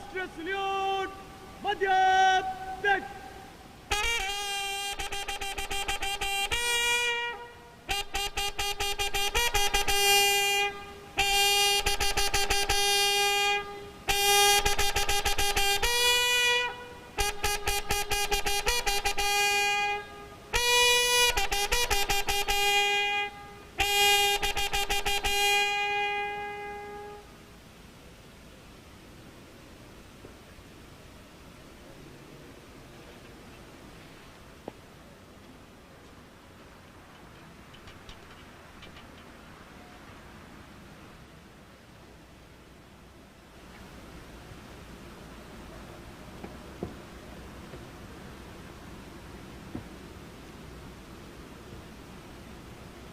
Raष्ट्रीय salute, Madhya Pradesh.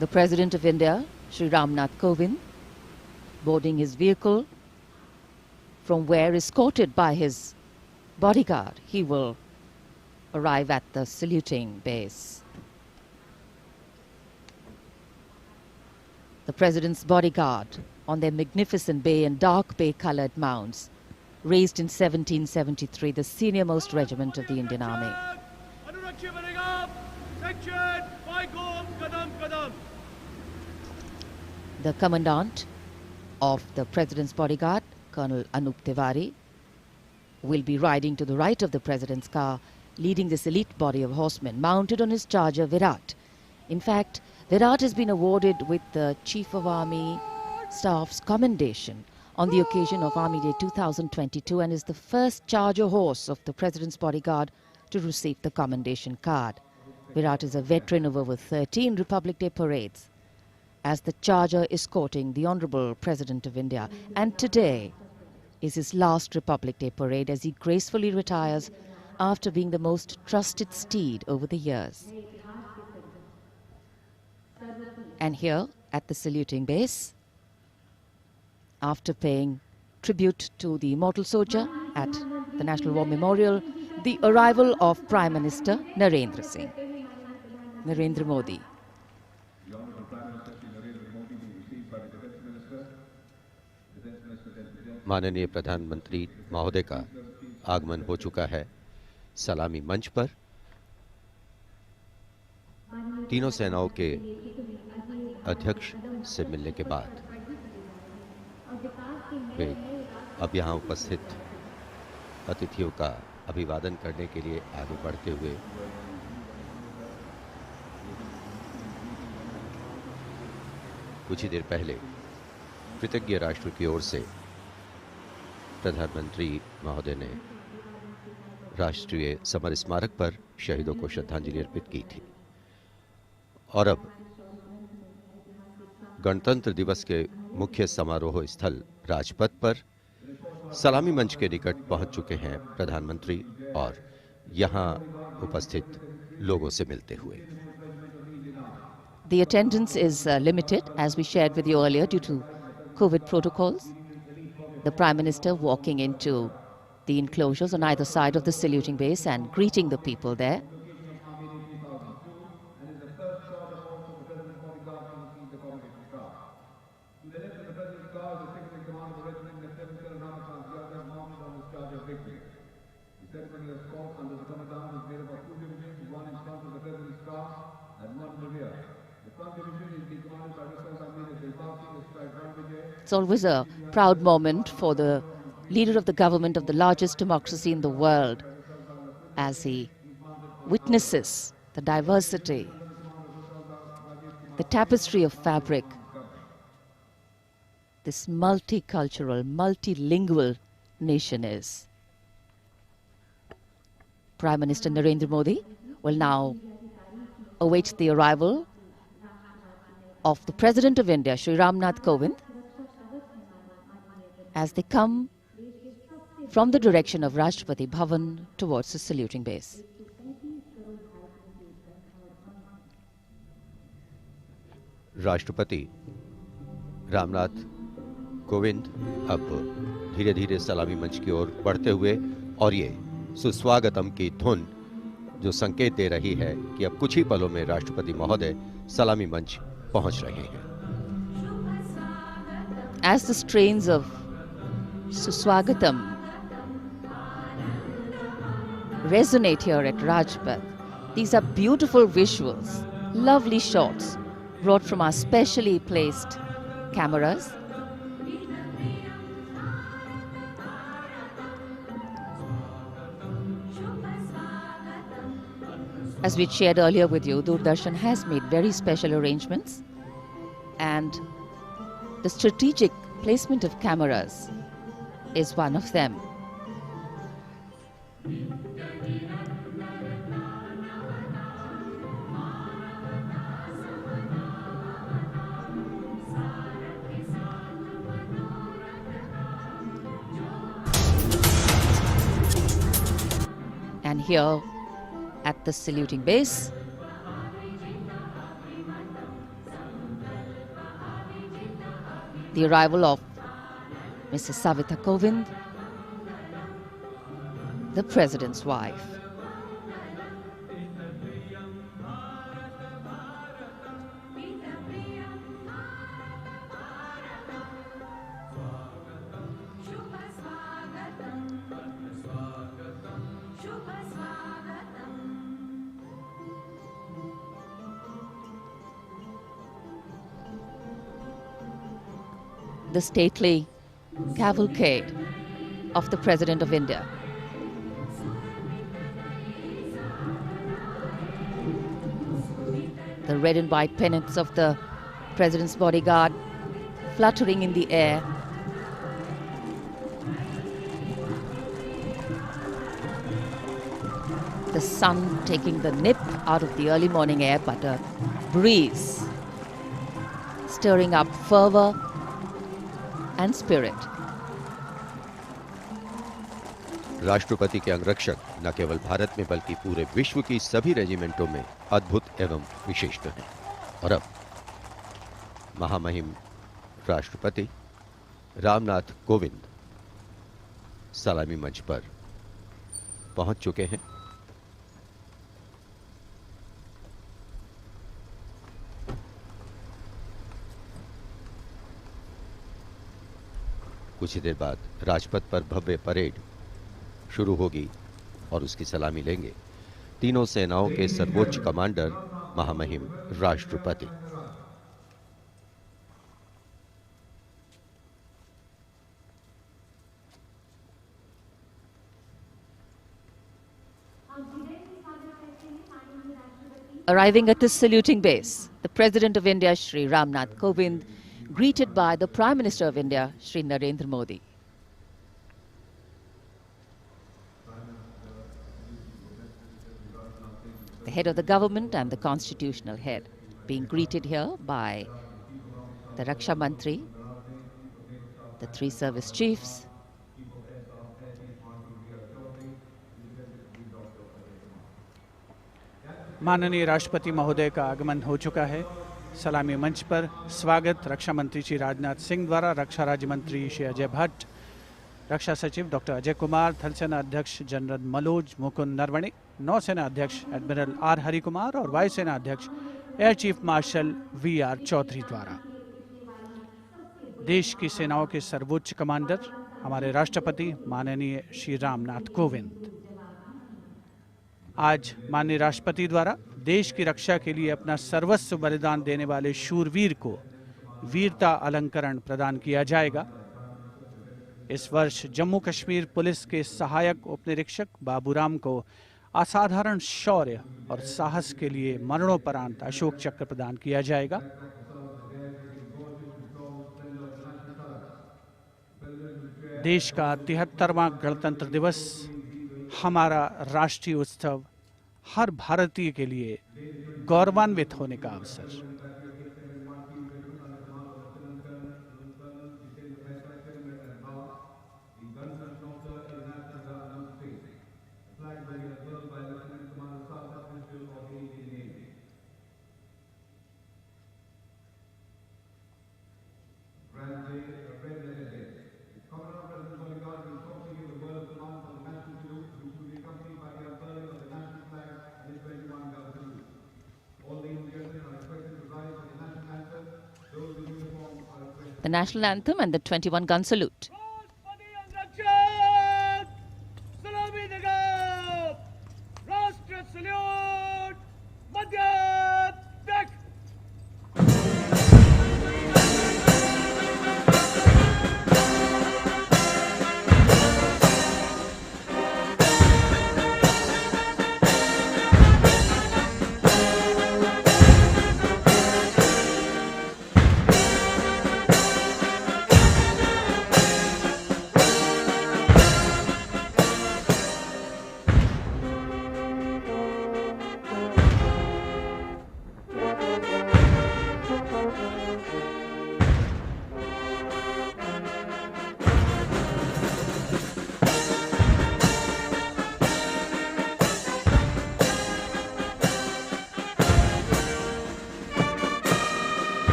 The President of India, Shri Ramnath Kovind, boarding his vehicle, from where, escorted by his bodyguard, he will arrive at the saluting base. The President's bodyguard on their magnificent bay and dark bay-colored mounts, raised in 1773, the senior-most regiment of the Indian Army. The commandant of the President's bodyguard, Colonel Anup Tiwari, will be riding to the right of the President's car, leading this elite body of horsemen, mounted on his charger Virat. In fact, Virat has been awarded with the Chief of Army Staff's commendation on the occasion of Army Day 2022 and is the first charger horse of the President's bodyguard to receive the commendation card. Virat is a veteran of over 13 Republic Day parades as the charger escorting the Honorable President of India. And today is his last Republic Day parade as he gracefully retires after being the most trusted steed over the years. And here at the saluting base, after paying tribute to the immortal soldier at the National War Memorial, the arrival of Prime Minister Narendra Modi. माननीय प्रधानमंत्री महोदय का आगमन हो चुका है सलामी मंच पर। तीनों सेनाओं के अध्यक्ष से मिलने के बाद वे अब यहाँ उपस्थित अतिथियों का अभिवादन करने के लिए आगे बढ़ते हुए कुछ ही देर पहले कृतज्ञ राष्ट्र की ओर से प्रधानमंत्री महोदय ने राष्ट्रीय समर स्मारक पर शहीदों को श्रद्धांजलि अर्पित की थी और अब गणतंत्र दिवस के मुख्य समारोह स्थल राजपथ पर सलामी मंच के निकट पहुंच चुके हैं प्रधानमंत्री और यहां उपस्थित लोगों से मिलते हुए। The attendance is limited, as we shared with you earlier, due to COVID protocols. The Prime Minister walking into the enclosures on either side of the saluting base and greeting the people there. It's always a proud moment for the leader of the government of the largest democracy in the world as he witnesses the diversity, the tapestry of fabric, this multicultural, multilingual nation is. Prime Minister Narendra Modi will now await the arrival of the President of India, Shri Ramnath Kovind, as they come from the direction of Rashtrapati Bhavan towards the saluting base. राष्ट्रपति रामनाथ कोविंद अब धीरे धीरे सलामी मंच की ओर बढ़ते हुए और ये सुस्वागतम की धुन जो संकेत दे रही है कि अब कुछ ही पलों में राष्ट्रपति महोदय सलामी मंच पहुंच रहे हैं। As the strains of Suswagatam resonate here at Rajpath. These are beautiful visuals, lovely shots brought from our specially placed cameras. As we shared earlier with you, Doordarshan has made very special arrangements, and the strategic placement of cameras is one of them. And here at the saluting base, the arrival of Mrs. Savita Kovind, the President's wife. The stately cavalcade of the President of India. The red and white pennants of the President's bodyguard fluttering in the air. The sun taking the nip out of the early morning air, but a breeze stirring up fervor and spirit. राष्ट्रपति के अंगरक्षक न केवल भारत में बल्कि पूरे विश्व की सभी रेजिमेंटों में अद्भुत एवं विशिष्ट हैं। और अब महामहिम राष्ट्रपति रामनाथ कोविंद सलामी मंच पर पहुंच चुके हैं। कुछ ही देर बाद राजपथ पर भव्य परेड शुरू होगी और उसकी सलामी लेंगे तीनों सेनाओं के सर्वोच्च कमांडर महामहिम राष्ट्रपति। Arriving at the saluting base, the President of India, Shri Ramnath Kovind, greeted by the Prime Minister of India, Shri Narendra Modi. The head of the government and the constitutional head being greeted here by the Raksha Mantri, the three service chiefs, माननीय राष्ट्रपति महोदय का आगमन हो चुका है। सलामी मंच पर स्वागत रक्षा मंत्री श्री राजनाथ सिंह द्वारा रक्षा राज्य मंत्री श्री अजय भट्ट, रक्षा सचिव डॉक्टर अजय कुमार, थल सेना अध्यक्ष जनरल मनोज मुकुंद नरवणे, नौसेना अध्यक्ष एडमिरल आर हरि कुमार और वायुसेना अध्यक्ष air chief marshal V R. Chaudhary द्वारा। देश की सेनाओं के सर्वोच्च कमांडर हमारे राष्ट्रपति माननीय श्री रामनाथ कोविंद आज माननीय राष्ट्रपति द्वारा देश की रक्षा के लिए अपना सर्वस्व बलिदान देने वाले शूरवीर को वीरता अलंकरण प्रदान किया जाएगा। इस वर्ष जम्मू कश्मीर पुलिस के सहायक उपनिरीक्षक बाबूराम को असाधारण शौर्य और साहस के लिए मरणोपरांत अशोक चक्र प्रदान किया जाएगा। देश का 73वां गणतंत्र दिवस हमारा राष्ट्रीय उत्सव हर भारतीय के लिए गौरवान्वित होने का अवसर। the national anthem and the 21-gun salute.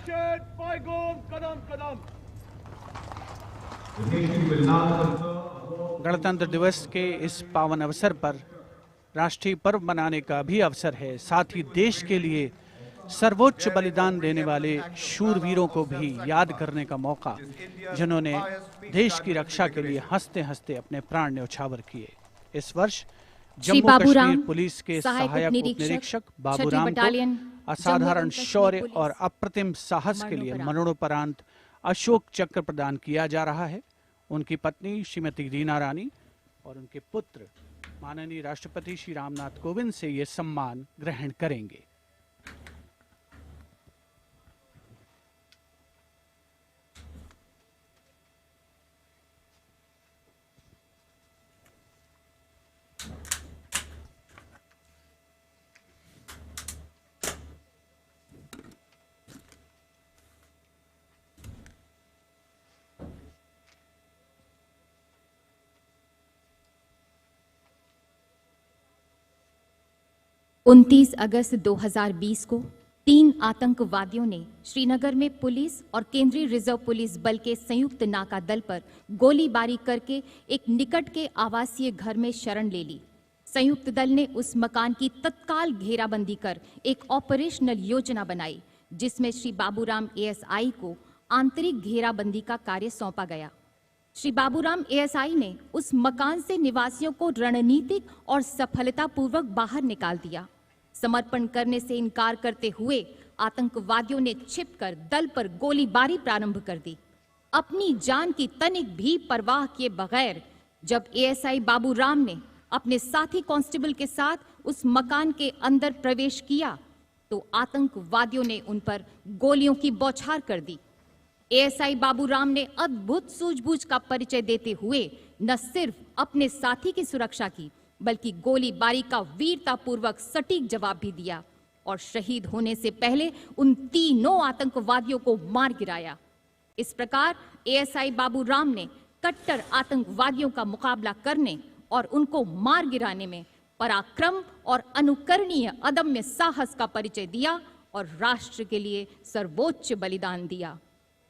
Attention, Paigum, Kadam, Kadam. गणतंत्र दिवस के इस पावन अवसर पर राष्ट्रीय पर्व मनाने का भी अवसर है। साथ ही देश के लिए सर्वोच्च बलिदान देने वाले शूरवीरों को भी याद करने का मौका, जिन्होंने देश की रक्षा के लिए हंसते हंसते अपने प्राण न्यौछावर किए। इस वर्ष जम्मू कश्मीर पुलिस के सहायक उप निरीक्षक बाबूराम को असाधारण शौर्य और अप्रतिम साहस के लिए मरणोपरांत अशोक चक्र प्रदान किया जा रहा है। उनकी पत्नी श्रीमती रीना रानी और उनके पुत्र माननीय राष्ट्रपति श्री रामनाथ कोविंद से ये सम्मान ग्रहण करेंगे। उनतीस अगस्त 2020 को 3 आतंकवादियों ने श्रीनगर में पुलिस और केंद्रीय रिजर्व पुलिस बल के संयुक्त नाका दल पर गोलीबारी करके एक निकट के आवासीय घर में शरण ले ली। संयुक्त दल ने उस मकान की तत्काल घेराबंदी कर एक ऑपरेशनल योजना बनाई, जिसमें श्री बाबूराम एएसआई को आंतरिक घेराबंदी का कार्य सौंपा गया। श्री बाबूराम एएसआई ने उस मकान से निवासियों को रणनीतिक और सफलतापूर्वक बाहर निकाल दिया। समर्पण करने से इनकार करते हुए आतंकवादियों ने छिपकर दल पर गोलीबारी प्रारंभ कर दी। अपनी जान की तनिक भी परवाह किए बगैर जब एएसआई बाबूराम ने अपने साथी कांस्टेबल के साथ उस मकान के अंदर प्रवेश किया तो आतंकवादियों ने उन पर गोलियों की बौछार कर दी। एएसआई बाबूराम ने अद्भुत सूझबूझ का परिचय देते हुए न सिर्फ अपने साथी की सुरक्षा की, बल्कि गोलीबारी का वीरतापूर्वक सटीक जवाब भी दिया और शहीद होने से पहले उन तीनों आतंकवादियों को मार गिराया। इस प्रकार एएसआई बाबूराम ने कट्टर आतंकवादियों का मुकाबला करने और उनको मार गिराने में पराक्रम और अनुकरणीय अदम्य साहस का परिचय दिया और राष्ट्र के लिए सर्वोच्च बलिदान दिया।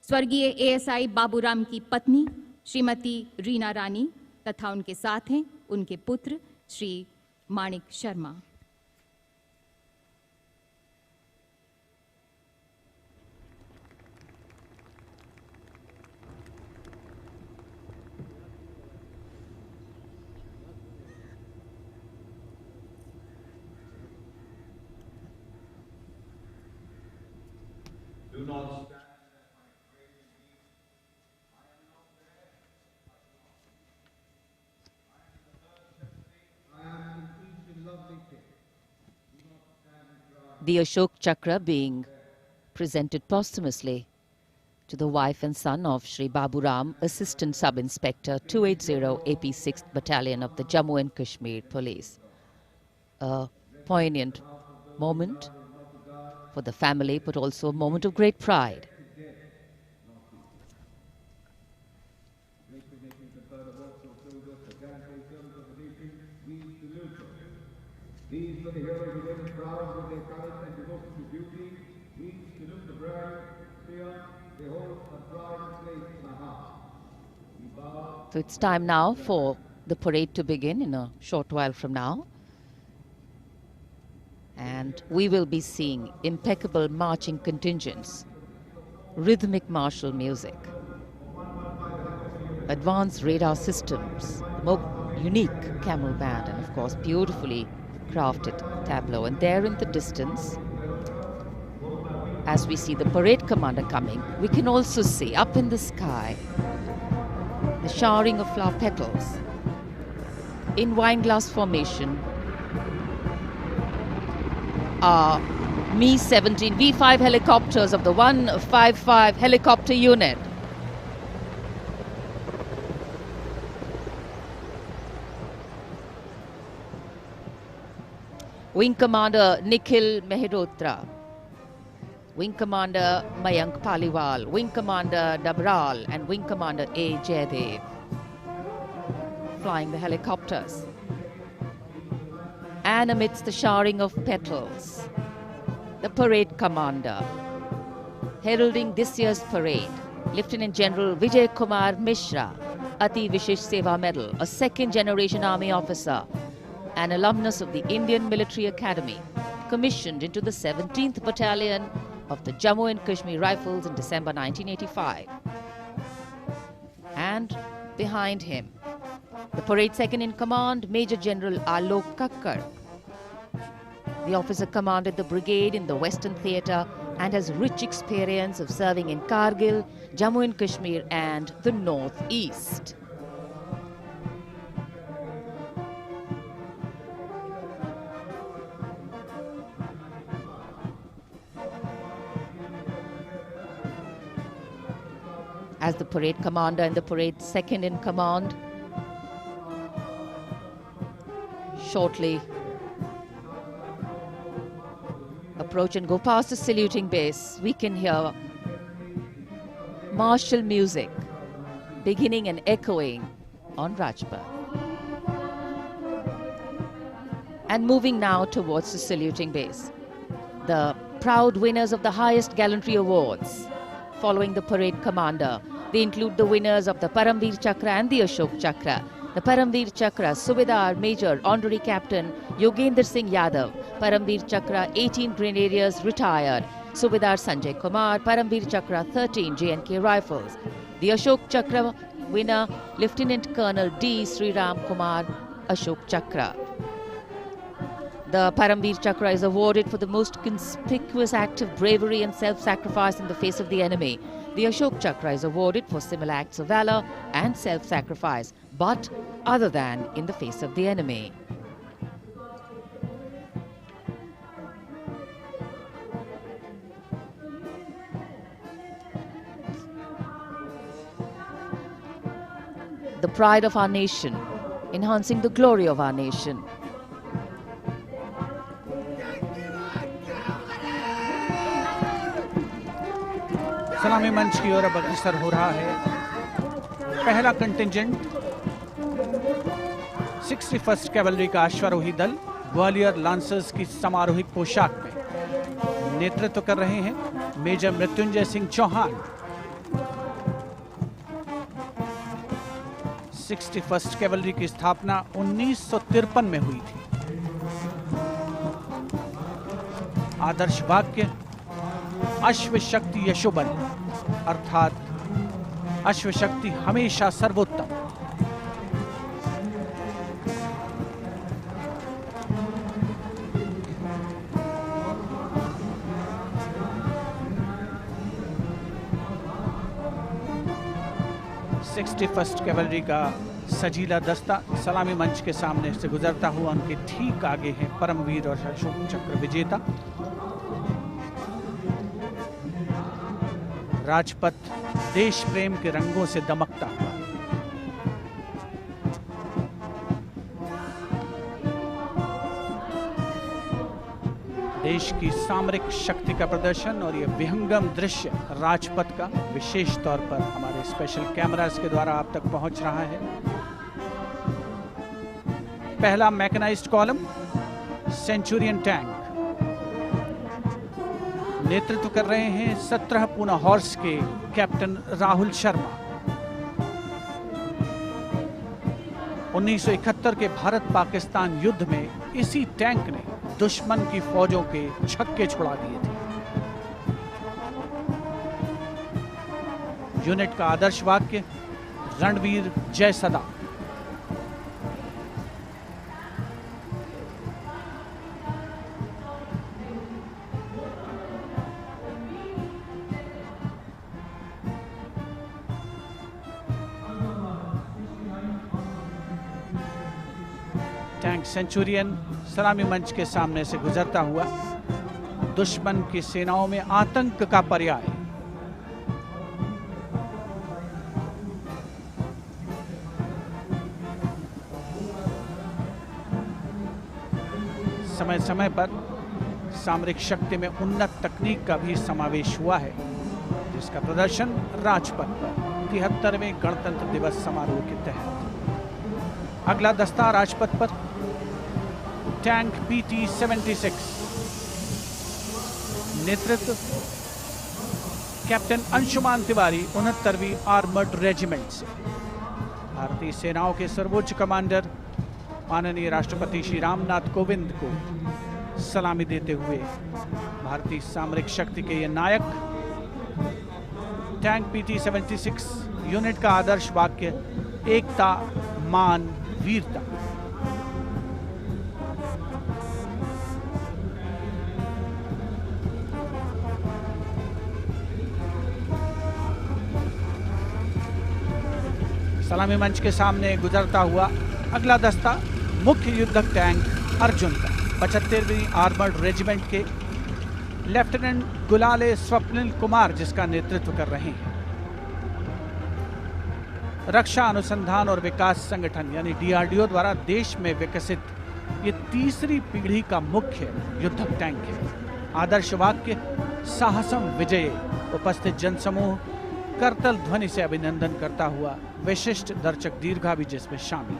स्वर्गीय एएसआई बाबूराम की पत्नी श्रीमती रीना रानी तथा उनके साथ हैं उनके पुत्र श्री माणिक Sharma. The Ashok Chakra being presented posthumously to the wife and son of Shri Baburam, Assistant Sub-Inspector 280 AP 6th Battalion of the Jammu and Kashmir Police. A poignant moment for the family, but also a moment of great pride. These were the heroes who were proud with their courage and devotion to duty. We salute the brave fear. They hold a pride and place in my heart. We bow. So it's time now for the parade to begin in a short while from now. And we will be seeing impeccable marching contingents, rhythmic martial music, advanced radar systems, unique camel band, and of course beautifully crafted tableau. And there in the distance, as we see the parade commander coming, we can also see up in the sky the showering of flower petals in wineglass formation are Mi-17 V5 helicopters of the 155 helicopter unit. Wing Commander Nikhil Mehrotra, Wing Commander Mayank Paliwal, Wing Commander Dabral and Wing Commander A. Jaydev flying the helicopters. And amidst the showering of petals, the parade commander, Heralding this year's parade, Lieutenant General Vijay Kumar Mishra, Ati Vishesh Seva Medal, a second-generation Army officer, an alumnus of the Indian Military Academy, commissioned into the 17th Battalion of the Jammu and Kashmir Rifles in December 1985. And behind him, the parade second-in-command, Major General Alok Kakkar. The officer commanded the brigade in the Western Theatre and has rich experience of serving in Kargil, Jammu and Kashmir and the North-East. As the parade commander and the parade second-in-command shortly approach and go past the saluting base, we can hear martial music beginning and echoing on Rajpath. And moving now towards the saluting base, the proud winners of the highest gallantry awards following the parade commander. They include the winners of the Paramveer Chakra and the Ashok Chakra. The Paramveer Chakra, Subedar Major Honorary Captain Yogendra Singh Yadav. Paramveer Chakra, 18 Grenadiers retired. Subedar Sanjay Kumar, Paramveer Chakra, 13 J&K Rifles. The Ashok Chakra winner, Lieutenant Colonel D. Sri Ram Kumar, Ashok Chakra. The Paramveer Chakra is awarded for the most conspicuous act of bravery and self-sacrifice in the face of the enemy. The Ashok Chakra is awarded for similar acts of valor and self-sacrifice, but other than in the face of the enemy. The pride of our nation, enhancing the glory of our nation. सलामी मंच की ओर अब अग्रसर हो रहा है पहला contingent 61st cavalry का अश्वारोही दल ग्वालियर लांसर्स की समारोहिक पोशाक में नेतृत्व कर रहे हैं major Mrityunjay Singh Chauhan. 61st cavalry की स्थापना 1953 में हुई थी। आदर्श वाक्य अश्व शक्ति यशोबल, अर्थात अश्व शक्ति हमेशा सर्वोत्तम। फर्स्ट कैवलरी का सजीला दस्ता सलामी मंच के सामने से गुजरता हुआ उनके ठीक आगे है परमवीर और अशोक चक्र विजेता। राजपथ देश प्रेम के रंगों से दमकता हुआ। देश की सामरिक शक्ति का प्रदर्शन और यह विहंगम दृश्य राजपथ का विशेष तौर पर हमारे स्पेशल कैमरास के द्वारा आप तक पहुंच रहा है। पहला मैकेनाइज्ड कॉलम सेंचुरियन टैंक नेतृत्व कर रहे हैं 17 पूना हॉर्स के कैप्टन राहुल शर्मा। 1971 के भारत पाकिस्तान युद्ध में इसी टैंक ने दुश्मन की फौजों के छक्के छुड़ा दिए थे। यूनिट का आदर्श वाक्य रणवीर जय सदा। टैंक सेंचुरियन सलामी मंच के सामने से गुजरता हुआ दुश्मन की सेनाओं में आतंक का पर्याय। समय समय पर सामरिक शक्ति में उन्नत तकनीक का भी समावेश हुआ है, जिसका प्रदर्शन राजपथ पर 73वें गणतंत्र दिवस समारोह के तहत। अगला दस्ता राजपथ पर टैंक PT-76 नेतृत्व कैप्टन अंशुमान तिवारी 69वीं आर्मर्ड रेजिमेंट से। भारतीय सेनाओं के सर्वोच्च कमांडर माननीय राष्ट्रपति श्री रामनाथ कोविंद को सलामी देते हुए भारतीय सामरिक शक्ति के ये नायक। टैंक PT-76 यूनिट का आदर्श वाक्य एकता, मान, वीरता। सलामी मंच के सामने गुजरता हुआ अगला दस्ता मुख्य युद्धक टैंक अर्जुन का 75वीं आर्मर्ड रेजिमेंट के लेफ्टिनेंट गुलाले स्वप्निल कुमार जिसका नेतृत्व कर रहे हैं। रक्षा अनुसंधान और विकास संगठन यानी DRDO द्वारा देश में विकसित ये तीसरी पीढ़ी का मुख्य युद्धक टैंक है। आदर्श वाक्य साहसम विजय। उपस्थित जनसमूह करतल ध्वनि से अभिनंदन करता हुआ विशिष्ट दर्शक दीर्घा भी जिसमें शामिल।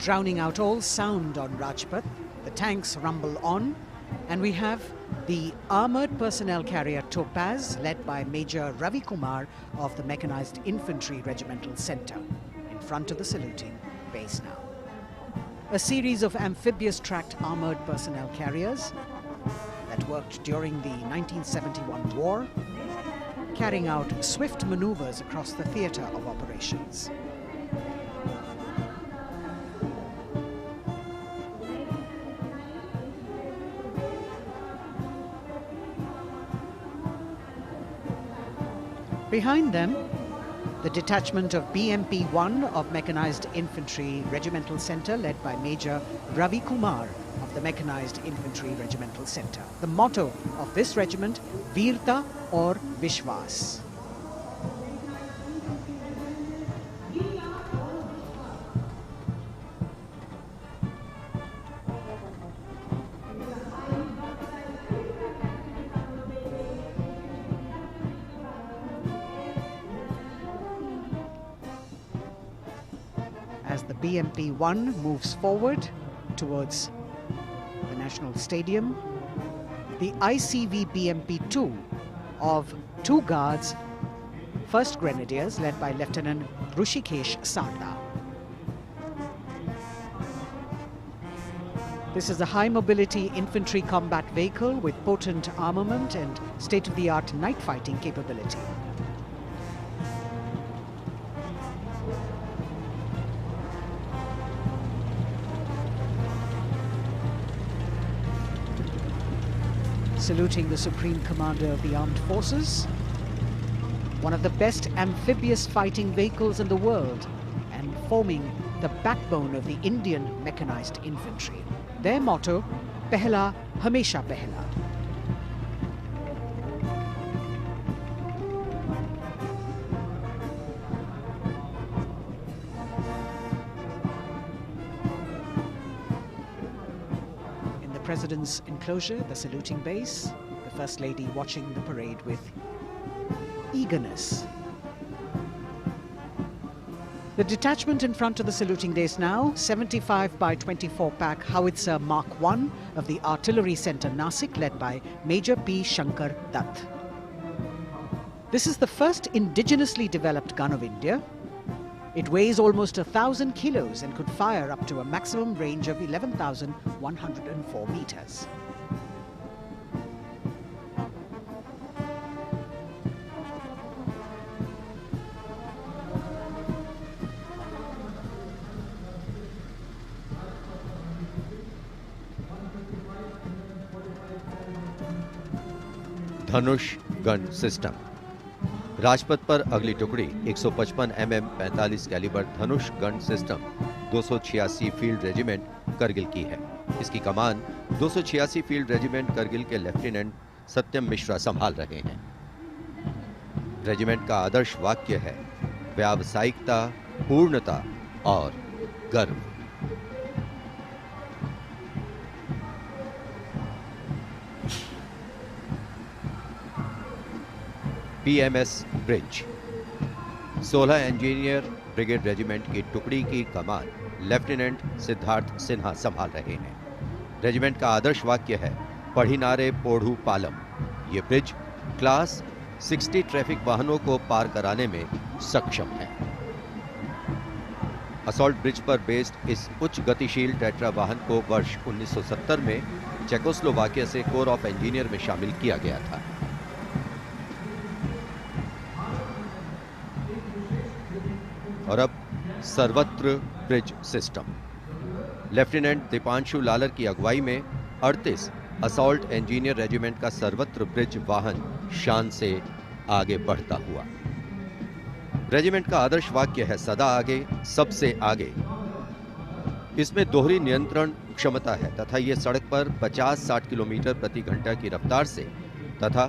Drowning out all sound on Rajpath, the tanks rumble on, and we have the armoured personnel carrier Topaz, led by Major Ravi Kumar of the Mechanized Infantry Regimental Centre, in front of the saluting base now. A series of amphibious tracked armoured personnel carriers that worked during the 1971 war, carrying out swift manoeuvres across the theatre of operations. Behind them, the detachment of BMP-1 of Mechanized Infantry Regimental Centre, led by Major Ravi Kumar of the Mechanized Infantry Regimental Centre. The motto of this regiment, Veerta or Vishwas. As the BMP-1 moves forward towards the National Stadium, the ICV BMP-2 of 2 Guards, 1st Grenadiers, led by Lieutenant Rushikesh Sarda. This is a high-mobility infantry combat vehicle with potent armament and state-of-the-art night fighting capability. Saluting the Supreme Commander of the Armed Forces, one of the best amphibious fighting vehicles in the world and forming the backbone of the Indian mechanized infantry. Their motto, Pehla Hamesha Pehla. In the President's enclosure, the saluting base, the First Lady watching the parade with eagerness. The detachment in front of the saluting dais now, 75 by 24 pack howitzer Mark I of the Artillery Centre Nasik, led by Major P. Shankar Dutt. This is the first indigenously developed gun of India. It weighs almost 1,000 kilos and could fire up to a maximum range of 11,104 meters. Dhanush gun system. Rajpath पर अगली टुकड़ी 155 mm 45 calibre Dhanush gun system 286 field regiment Kargil की है। इसकी कमान 286 field regiment Kargil के lieutenant सत्यम मिश्रा संभाल रहे हैं। रेजिमेंट का आदर्श वाक्य है व्यावसायिकता, पूर्णता और गर्व। PMS bridge. 16 engineer brigade regiment की टुकड़ी की कमान लेफ्टिनेंट सिद्धार्थ सिन्हा संभाल रहे हैं। रेजिमेंट का आदर्श वाक्य है पढ़िनारे पोढ़ू पालम। ये ब्रिज क्लास 60 ट्रैफिक वाहनों को पार कराने में सक्षम है। असॉल्ट ब्रिज पर बेस्ड इस उच्च गतिशील टेट्रा वाहन को वर्ष 1970 में चेकोस्लोवाकिया से कोर ऑफ इंजीनियर में शामिल किया गया था। और अब सर्वत्र bridge system. Lieutenant Deepanshu Lalor की अगुवाई में 38 असॉल्ट इंजीनियर रेजिमेंट का सर्वत्र ब्रिज वाहन शान से आगे बढ़ता हुआ। रेजिमेंट का आदर्श वाक्य है सदा आगे, सबसे आगे। इसमें दोहरी नियंत्रण क्षमता है तथा यह सड़क पर 50-60 किलोमीटर प्रति घंटा की रफ्तार से तथा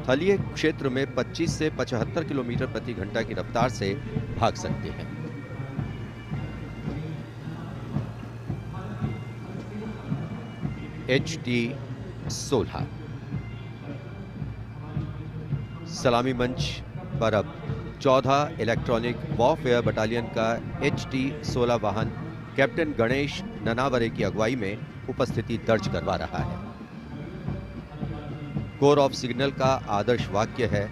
थलीय क्षेत्र में 25 से 75 किलोमीटर प्रति घंटा की रफ्तार से भाग सकते हैं। HT-16 सलामी मंच पर अब 14 इलेक्ट्रॉनिक वॉरफेयर बटालियन का HT-16 वाहन कैप्टन गणेश ननावरे की अगुवाई में उपस्थिति दर्ज करवा रहा है। कोर ऑफ सिग्नल का आदर्श वाक्य है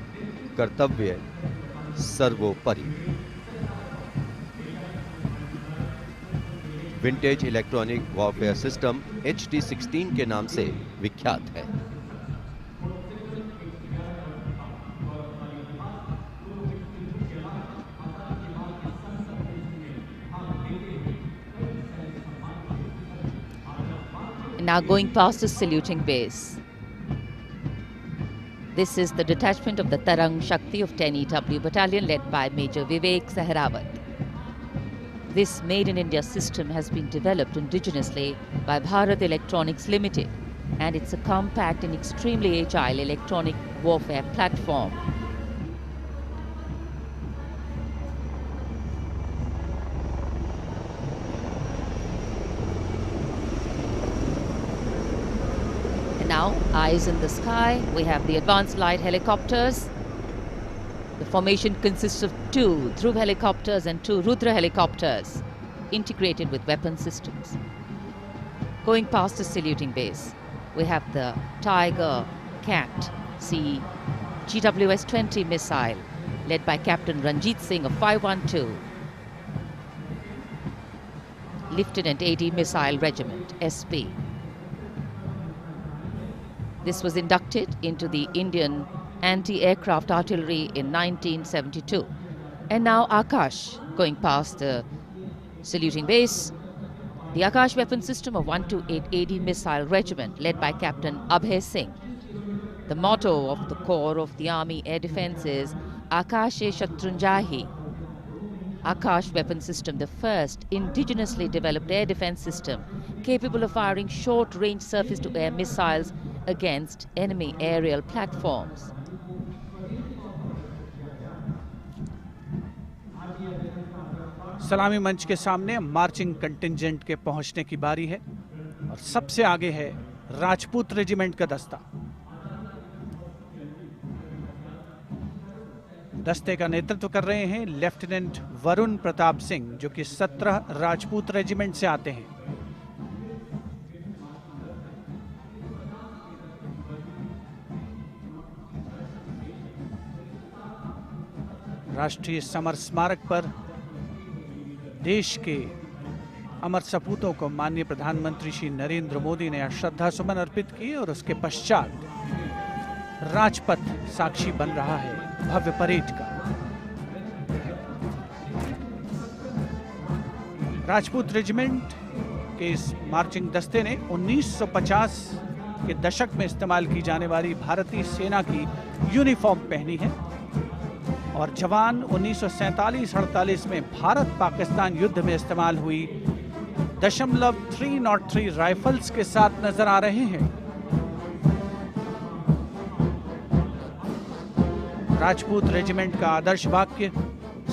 कर्तव्य सर्वोपरि। Vintage electronic warfare system HT-16 के नाम से विख्यात है। Now going past the saluting base. This is the detachment of the Tarang Shakti of 10 EW Battalion led by Major Vivek Sehrawat. This Made in India system has been developed indigenously by Bharat Electronics Limited, and it's a compact and extremely agile electronic warfare platform. And now, eyes in the sky, we have the advanced light helicopters. The formation consists of 2 Dhruv helicopters and 2 Rudra helicopters, integrated with weapon systems. Going past the saluting base, we have the Tiger Cat C GWS-20 missile, led by Captain Ranjit Singh of 512, Lieutenant AD Missile Regiment, SP. This was inducted into the Indian anti-aircraft artillery in 1972. And now Akash, going past the saluting base, the Akash weapon system of 128 AD Missile Regiment, led by Captain Abhay Singh. The motto of the Corps of the Army Air Defence is Akashe Shatrunjahi. Akash weapon system, the first indigenously developed air defence system capable of firing short-range surface-to-air missiles against enemy aerial platforms. सलामी मंच के सामने marching contingent के पहुंचने की बारी है और सबसे आगे है राजपूत रेजिमेंट का दस्ता। दस्ते का नेतृत्व कर रहे हैं लेफ्टिनेंट वरुण प्रताप सिंह, जो कि 17 राजपूत रेजिमेंट से आते हैं। राष्ट्रीय समर स्मारक पर देश के अमर सपूतों को माननीय प्रधानमंत्री श्री नरेंद्र मोदी ने श्रद्धा सुमन अर्पित किए और उसके पश्चात राजपथ साक्षी बन रहा है भव्य परेड का। राजपूत रेजिमेंट के इस मार्चिंग दस्ते ने 1950 के दशक में इस्तेमाल की जाने वाली भारतीय सेना की यूनिफॉर्म पहनी है और जवान 1947-48 में भारत पाकिस्तान युद्ध में इस्तेमाल हुई .303 राइफल्स के साथ नजर आ रहे हैं। राजपूत रेजिमेंट का आदर्श वाक्य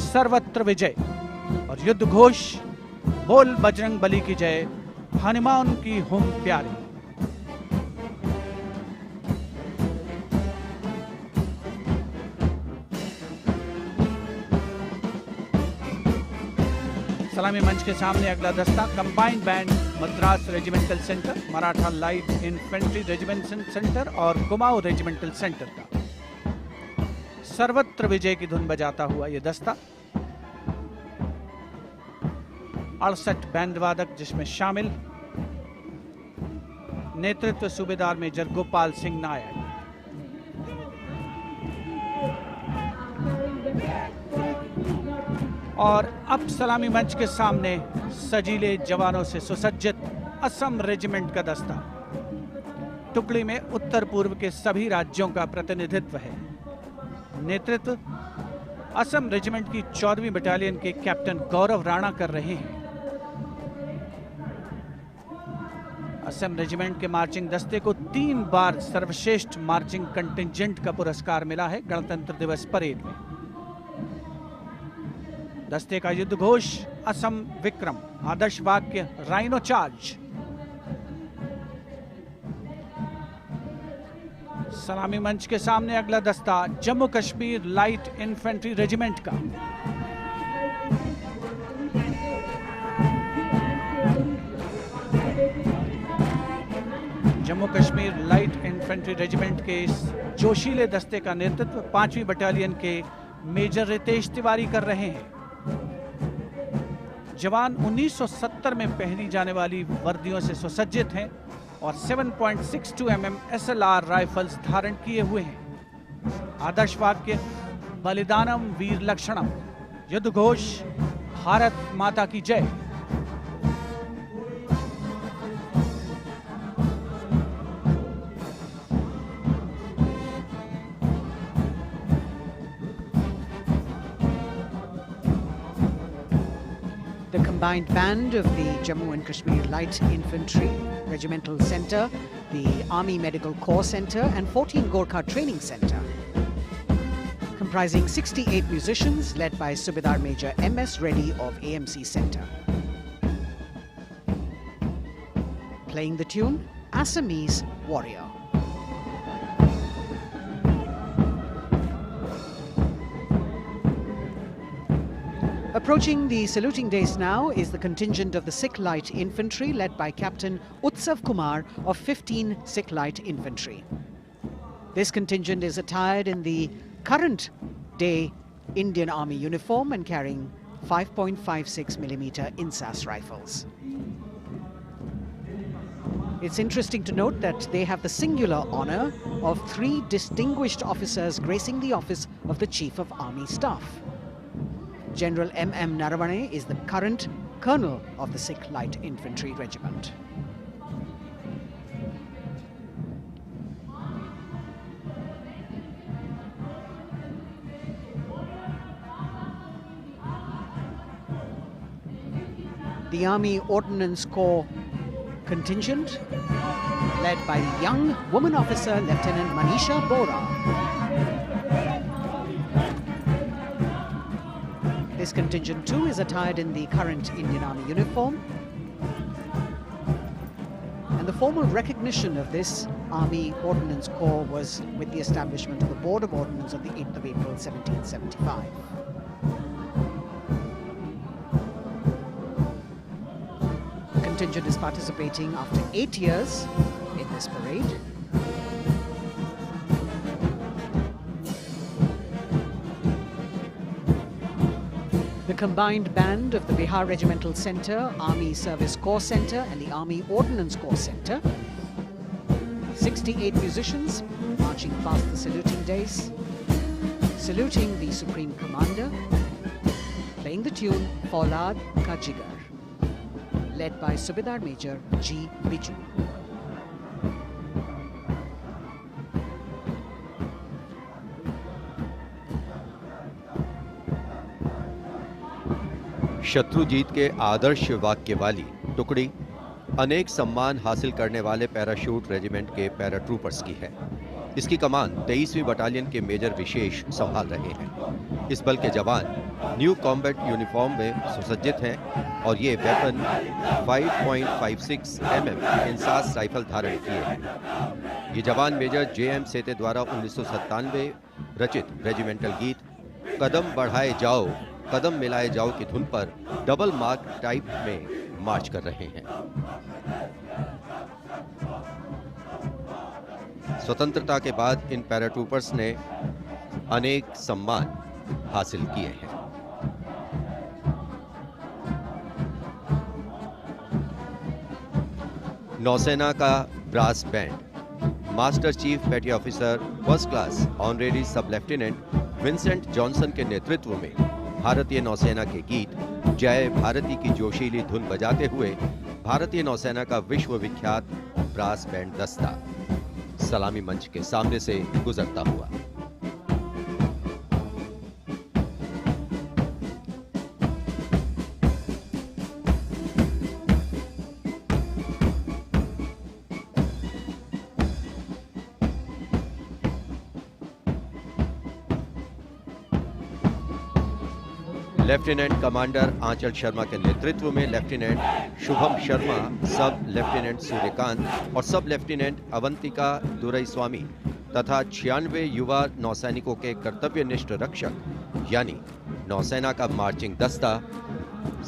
सर्वत्र विजय और युद्ध घोष बोल बजरंग बली की जय, हनुमान की हुम प्यारी। सलामी मंच के सामने अगला दस्ता combined band Madras regimental centre, Maratha light infantry regimental centre और कुमाऊं रेजिमेंटल सेंटर का सर्वत्र विजय की धुन बजाता हुआ यह दस्ता 68 बैंड वादक जिसमें शामिल नेतृत्व सूबेदार मेजर गोपाल सिंह नायक। और अब सलामी मंच के सामने सजीले जवानों से सुसज्जित असम रेजिमेंट का दस्ता। टुकड़ी में उत्तर पूर्व के सभी राज्यों का प्रतिनिधित्व है। नेतृत्व असम रेजिमेंट की 14वीं बटालियन के कैप्टन गौरव राणा कर रहे हैं। असम रेजिमेंट के मार्चिंग दस्ते को 3 बार सर्वश्रेष्ठ मार्चिंग कंटिंजेंट का पुरस्कार मिला है गणतंत्र दिवस परेड में। दस्ते का युद्ध घोष असम विक्रम, आदर्श वाक्य राइनो चार्ज। सलामी मंच के सामने अगला दस्ता Jammu Kashmir light infantry regiment का। Jammu Kashmir light infantry regiment के इस जोशीले दस्ते का नेतृत्व 5वीं बटालियन के मेजर रितेश तिवारी कर रहे हैं। जवान 1970 में पहनी जाने वाली वर्दियों से सुसज्जित हैं और 7.62 mm SLR राइफल्स धारण किए हुए हैं। आदर्श वाक्य बलिदानम वीर लक्षणम। युद्ध घोष भारत माता की जय। The combined band of the Jammu and Kashmir Light Infantry Regimental Centre, the Army Medical Corps Centre and 14 Gorkha Training Centre, comprising 68 musicians led by Subedar Major M.S. Reddy of AMC Centre. Playing the tune Assamese Warrior. Approaching the saluting days now is the contingent of the Sikh Light Infantry led by Captain Utsav Kumar of 15 Sikh Light Infantry. This contingent is attired in the current day Indian Army uniform and carrying 5.56mm INSAS rifles. It's interesting to note that they have the singular honor of 3 distinguished officers gracing the office of the Chief of Army Staff. General M.M. Naravane is the current colonel of the Sikh Light Infantry Regiment. The Army Ordnance Corps contingent, led by the young woman officer Lieutenant Manisha Bora. This contingent too is attired in the current Indian Army uniform. And the formal recognition of this Army Ordnance Corps was with the establishment of the Board of Ordnance on the 8th of April 1775. The contingent is participating after 8 years in this parade. The combined band of the Bihar Regimental Centre, Army Service Corps Centre and the Army Ordnance Corps Centre. 68 musicians marching past the saluting days, saluting the Supreme Commander, playing the tune Faulad Ka Jigar, led by Subedar Major G. Biju. Shatrujeet के आदर्श वाक्य वाली टुकड़ी अनेक सम्मान हासिल करने वाले parachute regiment के पैराट्रूपर्स की है। इसकी कमान 23वीं बटालियन के मेजर विशेष संभाल रहे हैं। इस बल के जवान न्यू कॉम्बैट यूनिफॉर्म में सुसज्जित हैं और ये वेपन 5.56 mm इंसास राइफल धारण किए हैं। ये जवान मेजर J.M. सेते द्वारा 1997 रचित रेजिमेंटल गीत कदम बढ़ाए जाओ कदम मिलाए जाओ की धुन पर डबल मार्क टाइप में मार्च कर रहे हैं। स्वतंत्रता के बाद इन पैराट्रूपर्स ने अनेक सम्मान हासिल किए हैं। नौसेना का ब्रास बैंड मास्टर चीफ पेटी ऑफिसर फर्स्ट क्लास ऑनरेरी सब लेफ्टिनेंट विंसेंट जॉनसन के नेतृत्व में भारतीय नौसेना के गीत जय भारती की जोशीली धुन बजाते हुए भारतीय नौसेना का विश्व विख्यात ब्रास बैंड दस्ता सलामी मंच के सामने से गुजरता हुआ। लेफ्टिनेंट कमांडर आंचल शर्मा के नेतृत्व में लेफ्टिनेंट शुभम शर्मा, सब लेफ्टिनेंट सूर्यकांत और सब लेफ्टिनेंट अवंतिका दुरईस्वामी तथा 96 युवा नौसैनिकों के कर्तव्यनिष्ठ रक्षक यानी नौसेना का मार्चिंग दस्ता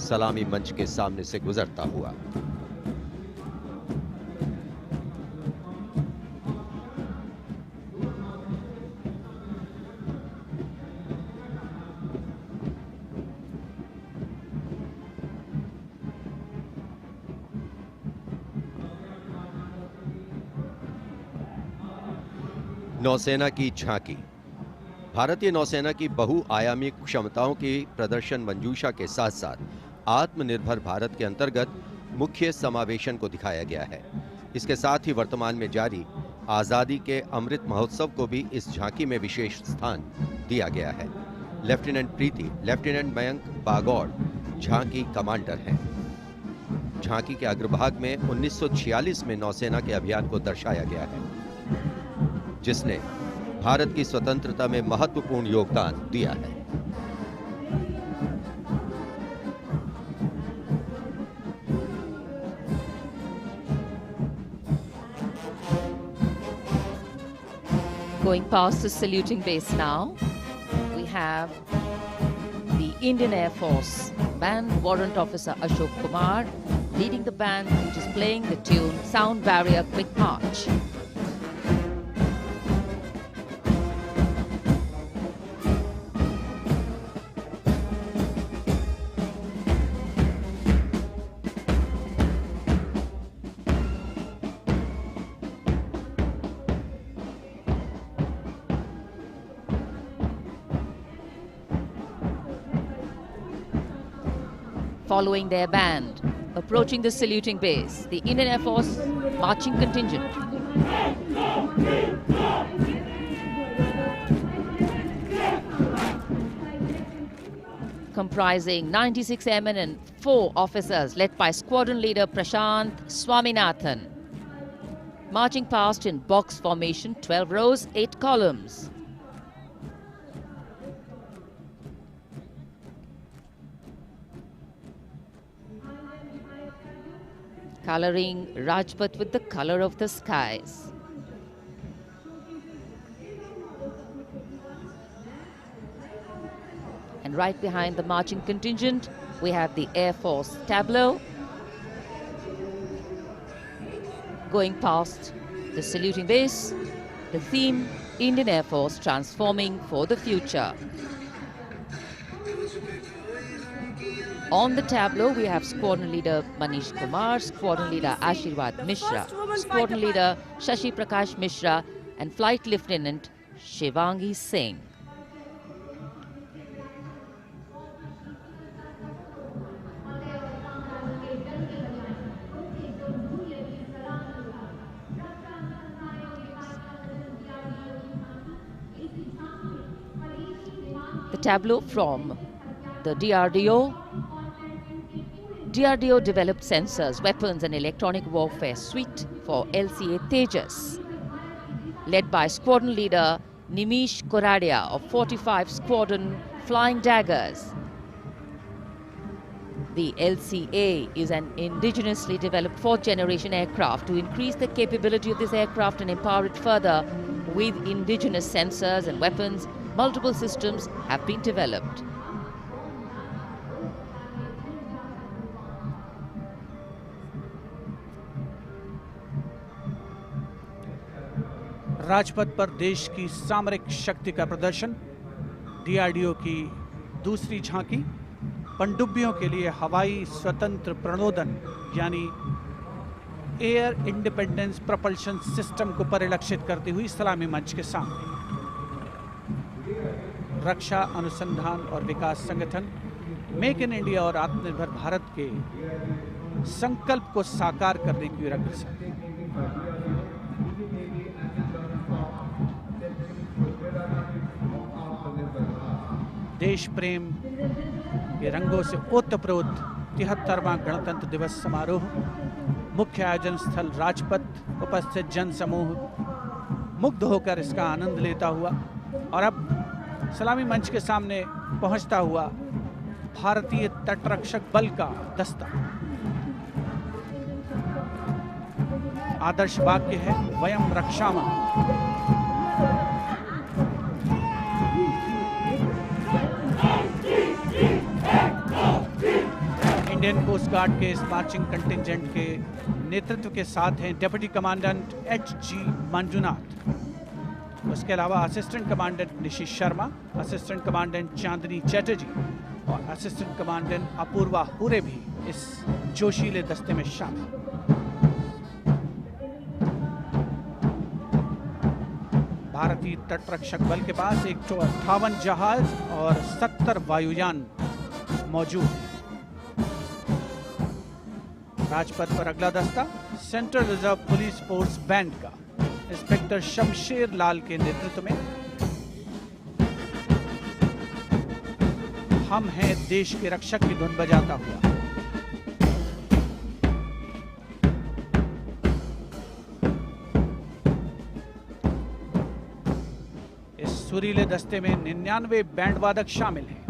सलामी मंच के सामने से गुजरता हुआ। नौसेना की झांकी भारतीय नौसेना की बहुआयामी क्षमताओं की प्रदर्शन मंजूषा के साथ साथ आत्मनिर्भर भारत के अंतर्गत मुख्य समावेशन को दिखाया गया है। इसके साथ ही वर्तमान में जारी आजादी के अमृत महोत्सव को भी इस झांकी में विशेष स्थान दिया गया है। लेफ्टिनेंट प्रीति, लेफ्टिनेंट मयंक बागौड़ झांकी कमांडर हैं। झांकी के अग्रभाग में 1946 में नौसेना के अभियान को दर्शाया गया है जिसने भारत की स्वतंत्रता में महत्वपूर्ण योगदान दिया है। Going past the saluting base now, we have the Indian Air Force Band Warrant Officer Ashok Kumar leading the band, which is playing the tune Sound Barrier Quick March. Following their band, approaching the saluting base, the Indian Air Force marching contingent. Comprising 96 airmen and 4 officers led by squadron leader Prashant Swaminathan. Marching past in box formation, 12 rows, 8 columns. Coloring Rajpath with the color of the skies. And right behind the marching contingent, we have the Air Force Tableau. Going past the saluting base, the theme, Indian Air Force transforming for the future. On the tableau, we have Squadron Leader Manish Kumar, Squadron Leader Ashirwad Mishra, Squadron Leader Shashi Prakash Mishra, and Flight Lieutenant Shivangi Singh. The tableau from the DRDO. DRDO developed sensors, weapons and electronic warfare suite for LCA Tejas. Led by Squadron Leader Nimish Koradia of 45 Squadron Flying Daggers. The LCA is an indigenously developed 4th generation aircraft. To increase the capability of this aircraft and empower it further with indigenous sensors and weapons, multiple systems have been developed. Rajpath पर देश की सामरिक शक्ति का प्रदर्शन, DRDO की दूसरी झांकी, पनडुब्बियों के लिए हवाई स्वतंत्र प्रणोदन यानी एयर इंडिपेंडेंस प्रपल्शन सिस्टम को परिलक्षित करती हुई सलामी मंच के सामने। रक्षा अनुसंधान और विकास संगठन मेक इन इंडिया और आत्मनिर्भर भारत के संकल्प को साकार करने की अग्रसर। देश प्रेम के रंगों से ओतप्रोत 73वां गणतंत्र दिवस समारोह, मुख्य आयोजन स्थल राजपथ, उपस्थित जन समूह मुग्ध होकर इसका आनंद लेता हुआ और अब सलामी मंच के सामने पहुंचता हुआ भारतीय तटरक्षक बल का दस्ता। आदर्श वाक्य है वयम रक्षामः। इंडियन कोस्ट गार्ड के इस मार्चिंग कंटिंजेंट के नेतृत्व के साथ हैं डिप्टी कमांडेंट H.G. मंजुनाथ, उसके अलावा असिस्टेंट कमांडेंट निशित शर्मा, असिस्टेंट कमांडेंट चांदनी चैटर्जी और असिस्टेंट कमांडेंट अपूर्वा हुरे भी इस जोशीले दस्ते में शामिल। भारतीय तटरक्षक बल के पास 158 जहाज और 70 वायुयान मौजूद हैं। राजपथ पर अगला दस्ता central reserve police force band का इंस्पेक्टर शमशेर लाल के नेतृत्व में। हम हैं देश के रक्षक की धुन बजाता हुआ। इस सुरीले दस्ते में 99 बैंड वादक शामिल हैं।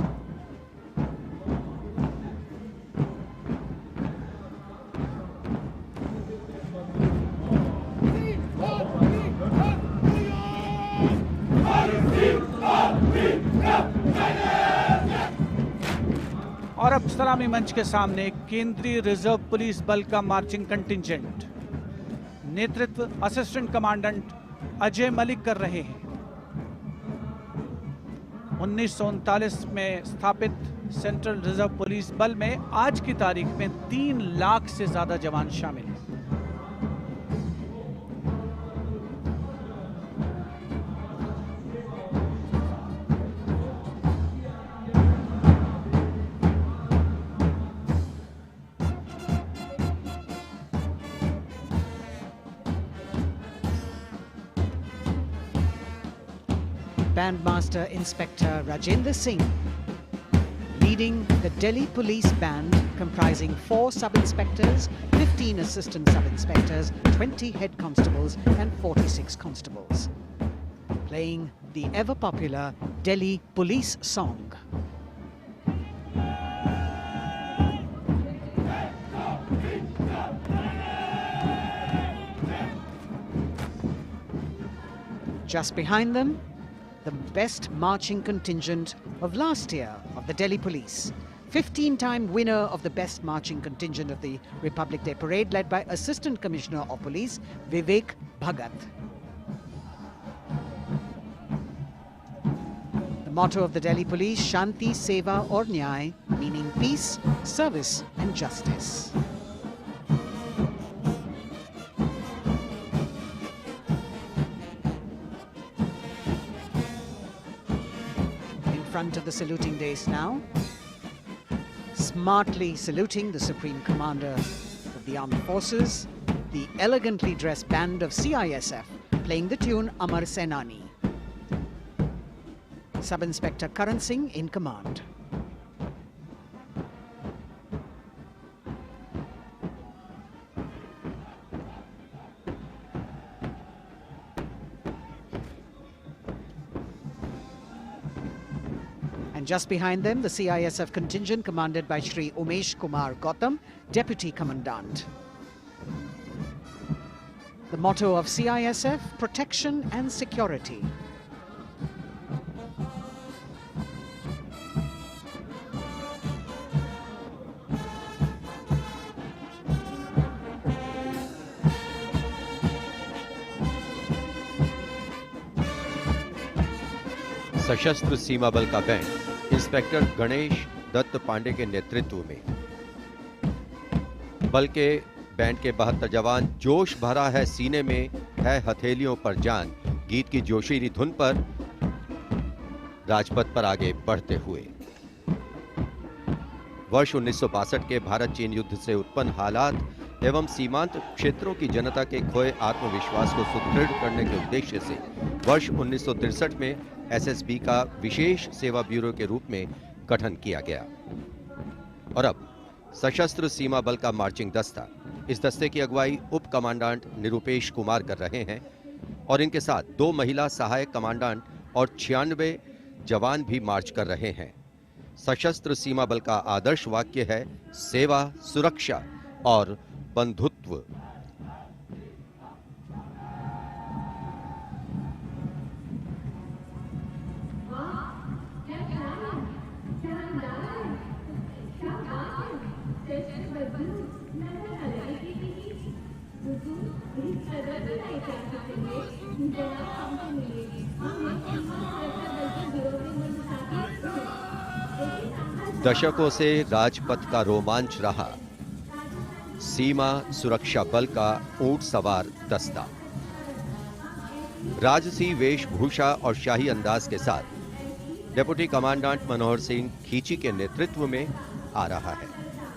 और अब सलामी मंच के सामने केंद्रीय रिजर्व पुलिस बल का मार्चिंग कंटिंजेंट, नेतृत्व असिस्टेंट कमांडेंट अजय मलिक कर रहे हैं। 1939 में स्थापित सेंट्रल रिजर्व पुलिस बल में आज की तारीख में 3 लाख से ज्यादा जवान शामिल हैं। Bandmaster Inspector Rajendra Singh, leading the Delhi Police Band comprising 4 sub-inspectors, 15 assistant sub-inspectors, 20 head constables and 46 constables, playing the ever-popular Delhi Police song. Just behind them, the best marching contingent of last year of the Delhi Police. 15-time winner of the best marching contingent of the Republic Day Parade, led by Assistant Commissioner of Police Vivek Bhagat. The motto of the Delhi Police, Shanti, Seva aur Nyay, meaning peace, service and justice. Front of the saluting dais now, smartly saluting the Supreme Commander of the Armed Forces, the elegantly dressed band of CISF playing the tune Amar Senani. Sub-Inspector Karan Singh in command. Just behind them, the CISF contingent commanded by Shri Umesh Kumar Gautam, Deputy Commandant. The motto of CISF, protection and security. सशस्त्र सीमा बल का band inspector Ganesh Dutt Pandey के नेतृत्व में। बल के band के 72 जवान जोश भरा है सीने में है हथेलियों पर जान गीत की जोशीली धुन पर राजपथ पर आगे बढ़ते हुए। वर्ष 1962 के भारत चीन युद्ध से उत्पन्न हालात एवं सीमांत क्षेत्रों की जनता के खोए आत्मविश्वास को सुदृढ़ करने के उद्देश्य से वर्ष 1963 में एसएसबी का विशेष सेवा ब्यूरो के रूप में गठन किया गया और अब सशस्त्र सीमा बल का मार्चिंग दस्ता। इस दस्ते की अगुवाई उप कमांडेंट निरुपेश कुमार कर रहे हैं और इनके साथ 2 महिला सहायक कमांडेंट और 96 जवान भी मार्च कर रहे हैं। सशस्त्र सीमा बल का आदर्श वाक्य है सेवा, सुरक्षा और बंधुत्व। दशकों से राजपथ का रोमांच रहा सीमा सुरक्षा बल का ऊंट सवार दस्ता राजसी वेशभूषा और शाही अंदाज के साथ डिप्टी कमांडेंट मनोहर सिंह खींची के नेतृत्व में आ रहा है।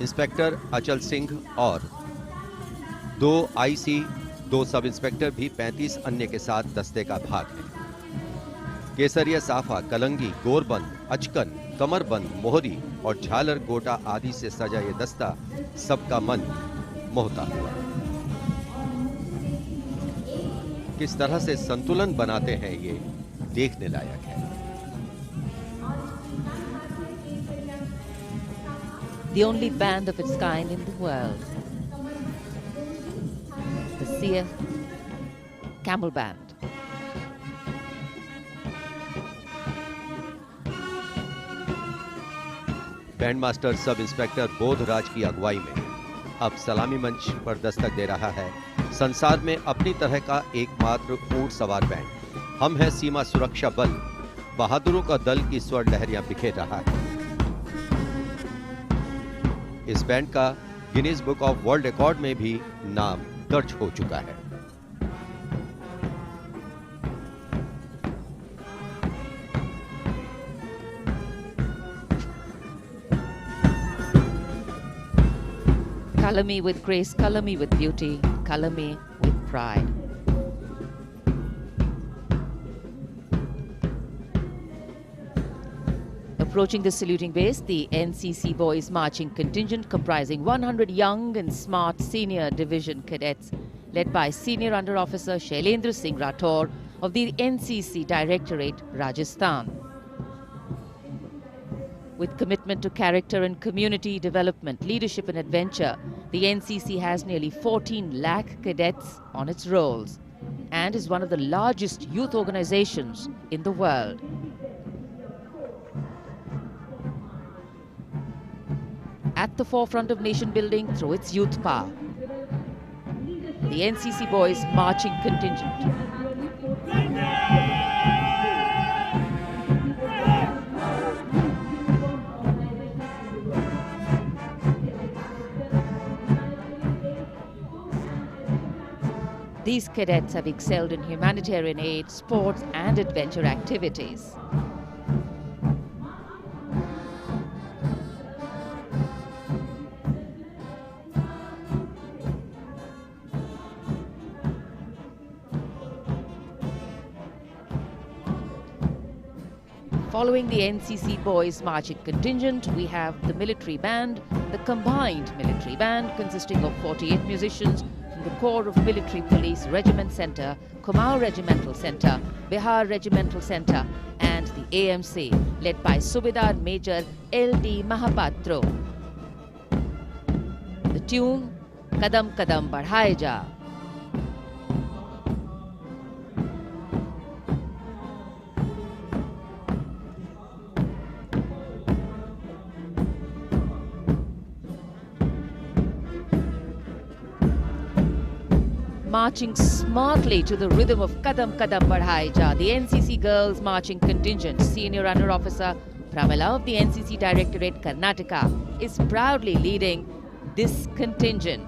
इंस्पेक्टर अचल सिंह और 2 आईसी, 2 सब इंस्पेक्टर भी 35 अन्य के साथ दस्ते का भाग है। केसरिया साफा, कलंगी, गोरबंद, अचकन, कमरबंद, मोहरी और झालर गोटा आदि से सजा ये दस्ता सबका मन मोहता हुआ। किस तरह से संतुलन बनाते हैं ये देखने लायक है। The only band of its kind in the world, the CF Camel Band. Band master sub inspector Bodhraj की अगुवाई में अब सलामी मंच पर दस्तक दे रहा है संसार में अपनी तरह का एकमात्र ऊंट सवार बैंड। हम हैं सीमा सुरक्षा बल, बहादुरों का दल की स्वर लहरियां बिखेर रहा है। इस बैंड का Guinness book of world record में भी नाम दर्ज हो चुका है। Color me with grace, color me with beauty, color me with pride. Approaching the saluting base, the NCC Boys Marching Contingent comprising 100 young and smart senior division cadets led by Senior Under Officer Shailendra Singh Rathore of the NCC Directorate, Rajasthan. With commitment to character and community development, leadership and adventure, the NCC has nearly 14 lakh cadets on its rolls and is one of the largest youth organizations in the world. At the forefront of nation building through its youth power, the NCC Boys Marching Contingent. These cadets have excelled in humanitarian aid, sports and adventure activities. Following the NCC Boys Marching Contingent, we have the military band, the combined military band consisting of 48 musicians from the Corps of Military Police Regiment Centre, Kumaon Regimental Centre, Bihar Regimental Centre and the AMC led by Subedar Major L.D. Mahapatro. The tune, Kadam Kadam Badhaye Ja. marching smartly to the rhythm of Kadam Kadam Badhai Ja. The NCC Girls Marching Contingent, Senior Under Officer Pramila of the NCC Directorate Karnataka, is proudly leading this contingent.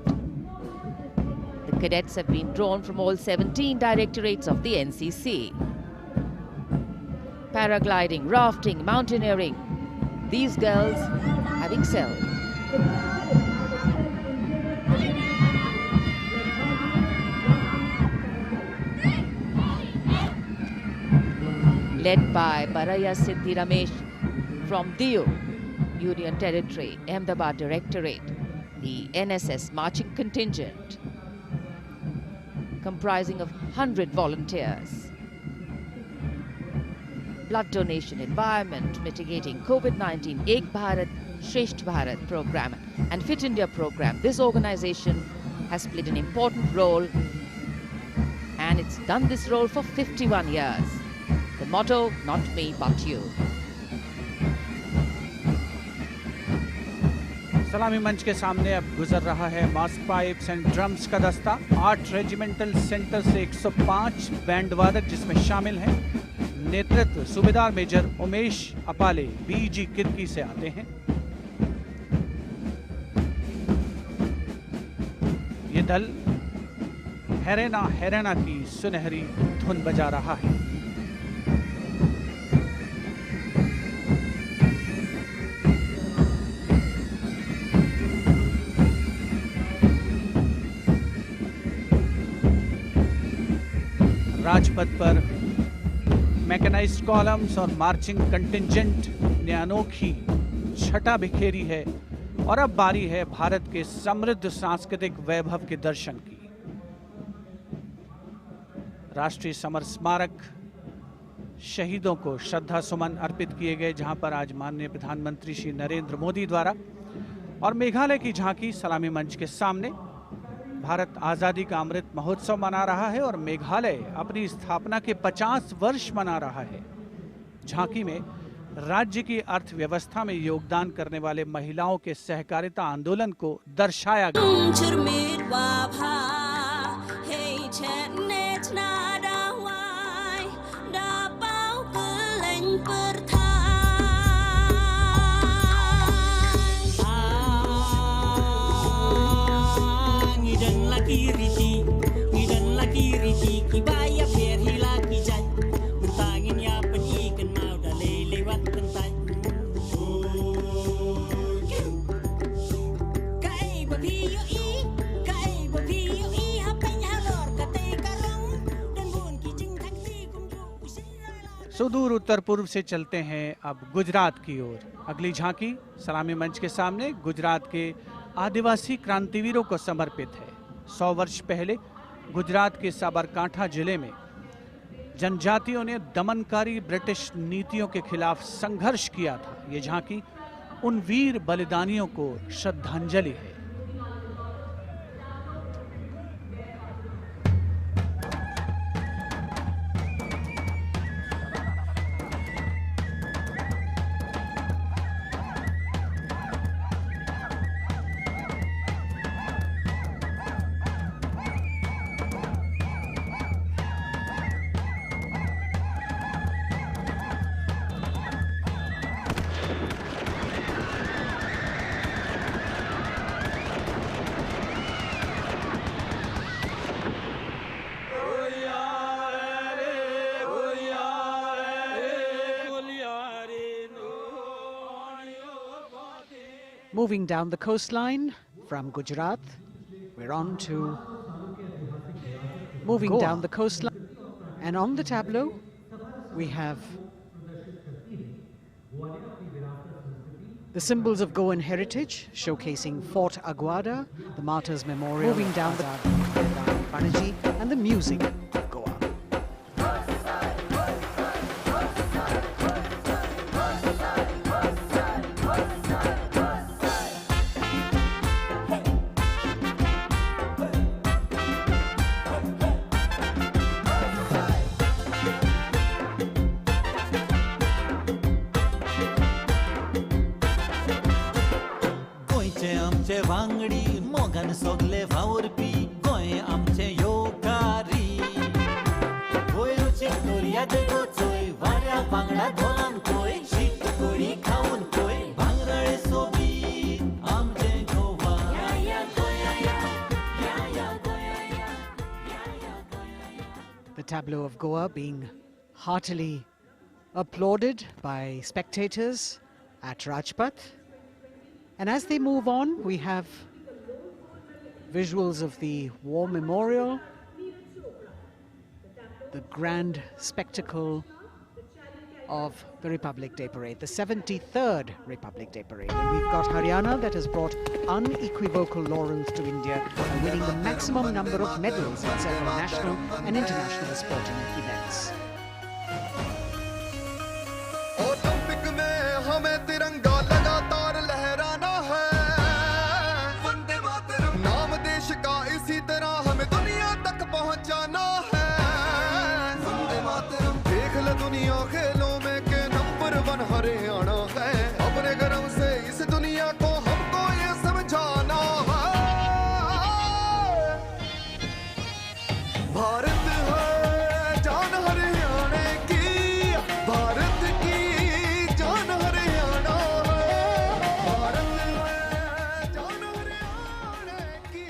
The cadets have been drawn from all 17 directorates of the NCC. Paragliding, rafting, mountaineering, these girls have excelled. Led by Baraya Siddhi Ramesh from Diu, Union Territory, Ahmedabad Directorate, the NSS marching contingent, comprising of 100 volunteers. Blood donation, environment, mitigating COVID-19, Ek Bharat, Shresht Bharat program and Fit India program. This organization has played an important role, and it's done this role for 51 years. The motto, not me but you. सलामी मंच के सामने अब गुजर रहा है मास pipes and drums का दस्ता। 8 रेजिमेंटल सेंटर से 105 बैंड वादक जिसमें शामिल हैं। नेतृत्व सूबेदार मेजर उमेश अपाले बीजी किर्की से आते हैं। ये दल हैरेना हैरेना की सुनहरी धुन बजा रहा है। राजपथ पर मैकेनाइज्ड कॉलम्स और मार्चिंग कंटिंजेंट ने अनोखी छटा बिखेरी है और अब बारी है भारत के समृद्ध सांस्कृतिक वैभव के दर्शन की। राष्ट्रीय समर स्मारक शहीदों को श्रद्धा सुमन अर्पित किए गए, जहां पर आज माननीय प्रधानमंत्री श्री नरेंद्र मोदी द्वारा, और मेघालय की झांकी सलामी मंच के सामने। भारत आज़ादी का अमृत महोत्सव मना रहा है और मेघालय अपनी स्थापना के 50 वर्ष मना रहा है। झांकी में राज्य की अर्थव्यवस्था में योगदान करने वाले महिलाओं के सहकारिता आंदोलन को दर्शाया गया। सुदूर उत्तर पूर्व से चलते हैं अब गुजरात की ओर। अगली झांकी सलामी मंच के सामने गुजरात के आदिवासी क्रांतिवीरों को समर्पित है। 100 वर्ष पहले गुजरात के साबरकांठा जिले में जनजातियों ने दमनकारी ब्रिटिश नीतियों के खिलाफ संघर्ष किया था। ये झांकी उन वीर बलिदानियों को श्रद्धांजलि है। Moving down the coastline from Gujarat, we're on to moving down the coastline, and on the tableau we have the symbols of Goan heritage showcasing Fort Aguada, the Martyrs Memorial, moving down the Panaji, and the music of Goa. वांगडी मोगन सोगले वावरपी गोंय आमचे योग The tableau of Goa being heartily applauded by spectators at Rajpath. And as they move on, we have visuals of the War Memorial, the grand spectacle of the Republic Day Parade, the 73rd Republic Day Parade. And we've got Haryana that has brought unequivocal laurels to India by winning the maximum number of medals in several national and international sporting events. Haryana है अपने गर्व से इस दुनिया को हमको ये समझाना है भारत है जान हरियाणा की भारत की जान हरियाणा है भारत है जान हरियाणा की।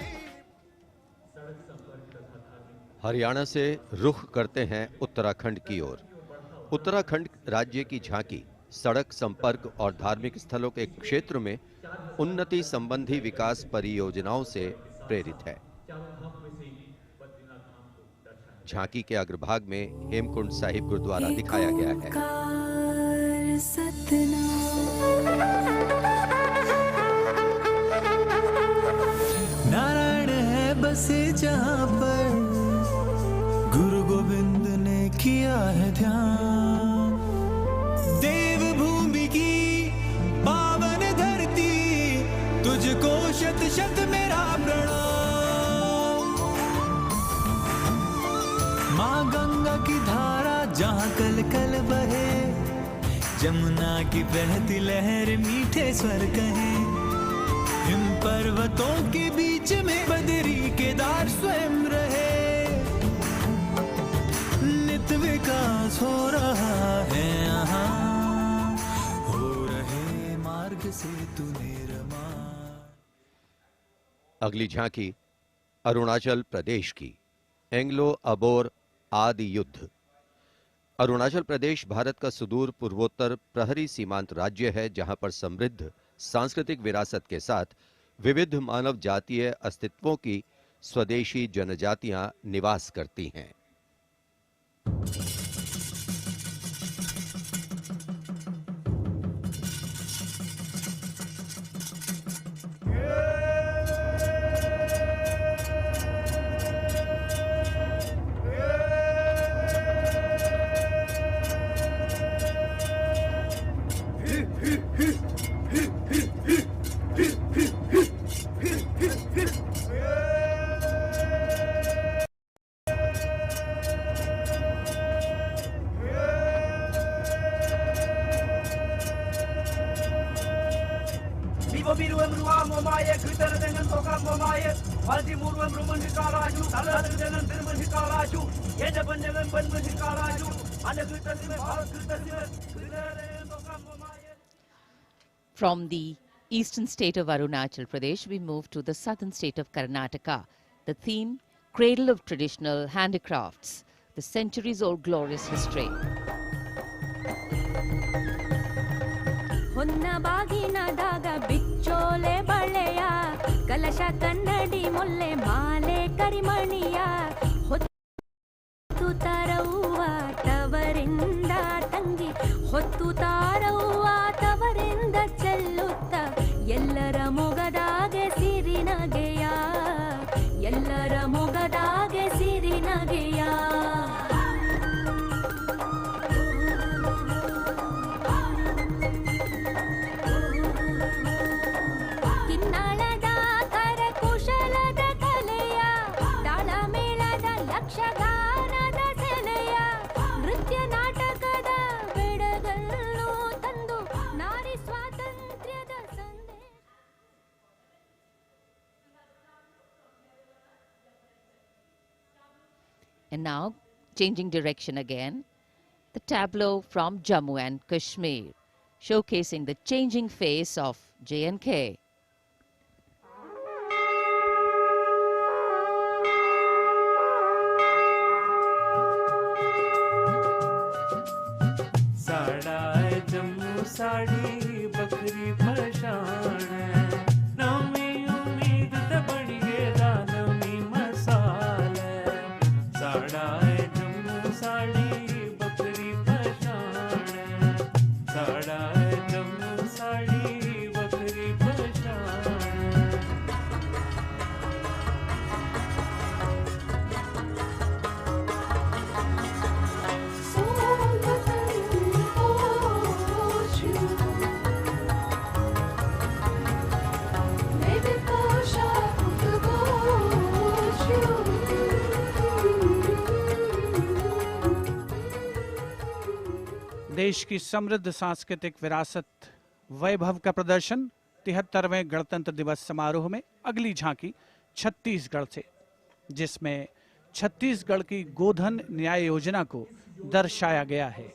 हरियाणा से रुख करते हैं उत्तराखंड की ओर। उत्तराखंड राज्य की झांकी सड़क संपर्क और धार्मिक स्थलों के क्षेत्र में उन्नति संबंधी विकास परियोजनाओं से प्रेरित है। झांकी के अग्रभाग में हेमकुंड साहिब गुरुद्वारा दिखाया गया है। नारायण है बसे जहां पर गुरु गोविंद ने किया है ध्यान, देवभूमि की पावन धरती तुझको शत शत मेरा प्रणाम। माँ गंगा की धारा जहाँ कल कल बहे, जमुना की बहती लहर मीठे स्वर कहे, हिम पर्वतों के बीच में बदरी केदार स्वयं रहे, नित विकास हो रहा है यहाँ, हो रहे मार्ग से तूने रमा। अगली झांकी अरुणाचल प्रदेश की एंग्लो अबोर आदि युद्ध। अरुणाचल प्रदेश भारत का सुदूर पूर्वोत्तर प्रहरी सीमांत राज्य है, जहां पर समृद्ध सांस्कृतिक विरासत के साथ विविध मानव जातीय अस्तित्वों की स्वदेशी जनजातियां निवास करती हैं। From the eastern state of Arunachal Pradesh, we move to the southern state of Karnataka. The theme, Cradle of Traditional Handicrafts, the centuries-old glorious history. And now, changing direction again, the tableau from Jammu and Kashmir, showcasing the changing face of J&K. Sari बकरी पशान नवी उम्मीद ते बड़िए दानवी मसाल साड़ा जम्मू साड़ी बकरी पशान साड़ा जम्मू साड़ी बकरी पशान देश की समृद्ध सांस्कृतिक विरासत वैभव का प्रदर्शन 73वें गणतंत्र दिवस समारोह में अगली झांकी छत्तीसगढ़ से, जिसमें छत्तीसगढ़ की गोधन न्याय योजना को दर्शाया गया है।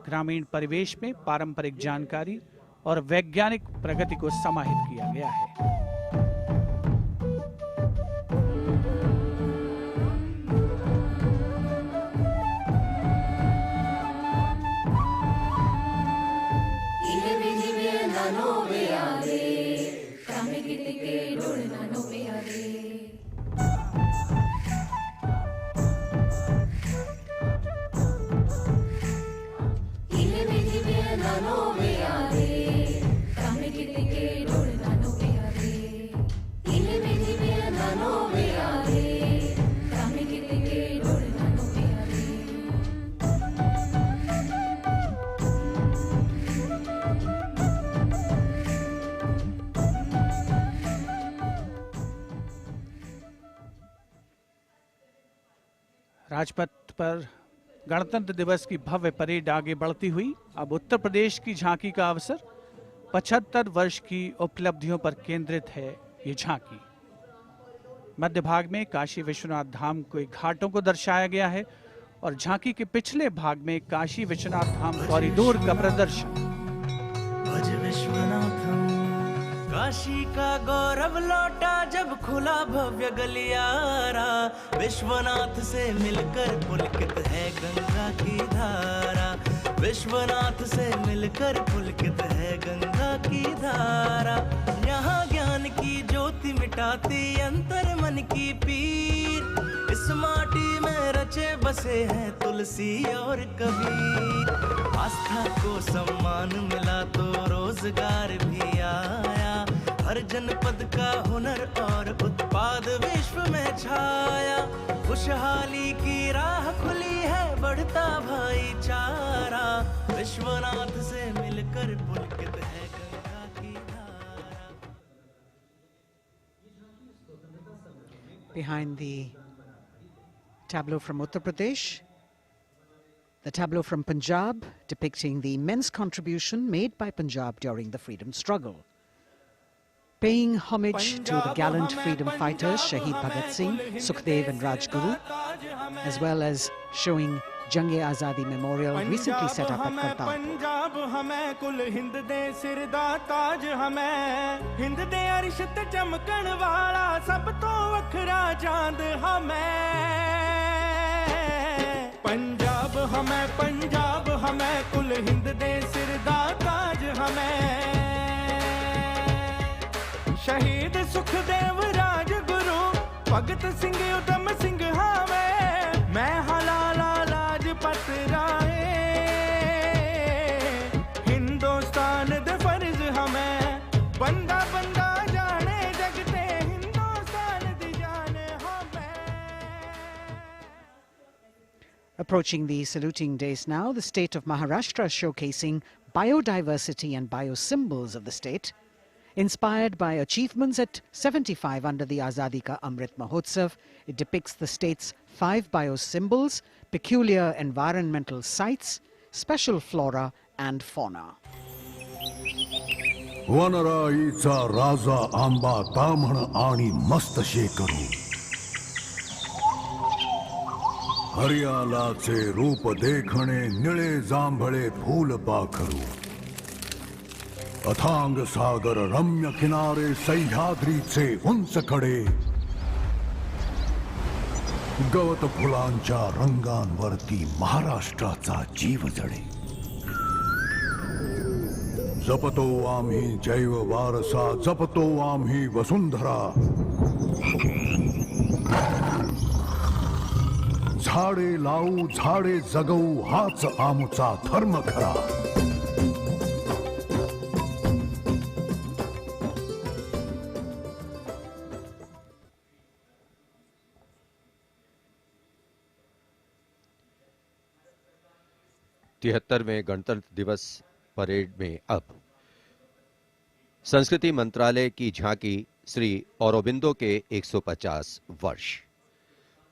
ग्रामीण परिवेश में पारंपरिक जानकारी और वैज्ञानिक प्रगति को समाहित किया गया है। राजपथ पर गणतंत्र दिवस की भव्य परेड आगे बढ़ती हुई अब उत्तर प्रदेश की झांकी का अवसर। 75 वर्ष की उपलब्धियों पर केंद्रित है ये झांकी। मध्य भाग में काशी विश्वनाथ धाम के घाटों को दर्शाया गया है और झांकी के पिछले भाग में काशी विश्वनाथ धाम कॉरिडोर का प्रदर्शन। भज विश्वनाथम काशी का गौरव लौटा जब खुला भव्य गलियारा, विश्वनाथ से मिलकर पुलकित है गंगा की धारा, विश्वनाथ से मिलकर पुलकित है गंगा की धारा। यहाँ ज्ञान की ज्योति मिटाती अंतर मन की पीर, इस माटी में रचे बसे हैं तुलसी और कबीर। आस्था को सम्मान मिला तो रोजगार भी आया, हर जनपद का हुनर और उत्पाद विश्व में छाया। खुशहाली की राह खुली है बढ़ता भाईचारा, विश्वनाथ से मिलकर पुलकित है गंगा की धारा। Behind the tableau from Uttar Pradesh, the tableau from Punjab depicting the immense contribution made by Punjab during the freedom struggle. Paying homage to the gallant freedom fighters Shaheed Bhagat Singh, Sukhdev and Rajguru, as well as showing Jang-e-Azadi Memorial recently set up at Kartarpur. Punjab हमें कुल हिंद दे सिर दा ताज हमें, हिंद दे अरश ते चमकण वाला सब तो वखरा चांद हमें। पंजाब हमें कुल हिंद दे सिर दा ताज हमें। शहीद सुखदेव राजगुरु भगत सिंह उधम सिंह हावे, मैं हलाला लाजपत राय, हिंदुस्तान दे फर्ज हमें बंदा बंदा जाने जगते हिंदुस्तान दी जान हमें। Approaching the saluting days now, the state of Maharashtra showcasing biodiversity and biosymbols of the state, inspired by achievements at 75 under the Azadi Ka Amrit Mahotsav. It depicts the state's 5 biosymbols, peculiar environmental sites, special flora and fauna. वनराईचा राजा आंबा ताम्हण आणि मस्त शेकरू, हरियालाचे रूप देखणे निळे जांभळे फूल पाखरू अथांग सागर रम्य किनारे सह्याद्रीचे उंच कडे गवत फुलांच्या रंगांवरती महाराष्ट्राचा जीव जडे जपतो आम्ही जैव वारसा जपतो आम्ही वसुंधरा झाडे लावू झाडे जगवू हाच आमचा धर्म खरा 73वें गणतंत्र दिवस परेड में अब संस्कृति मंत्रालय की झांकी श्री औरोबिंदो के 150 वर्ष।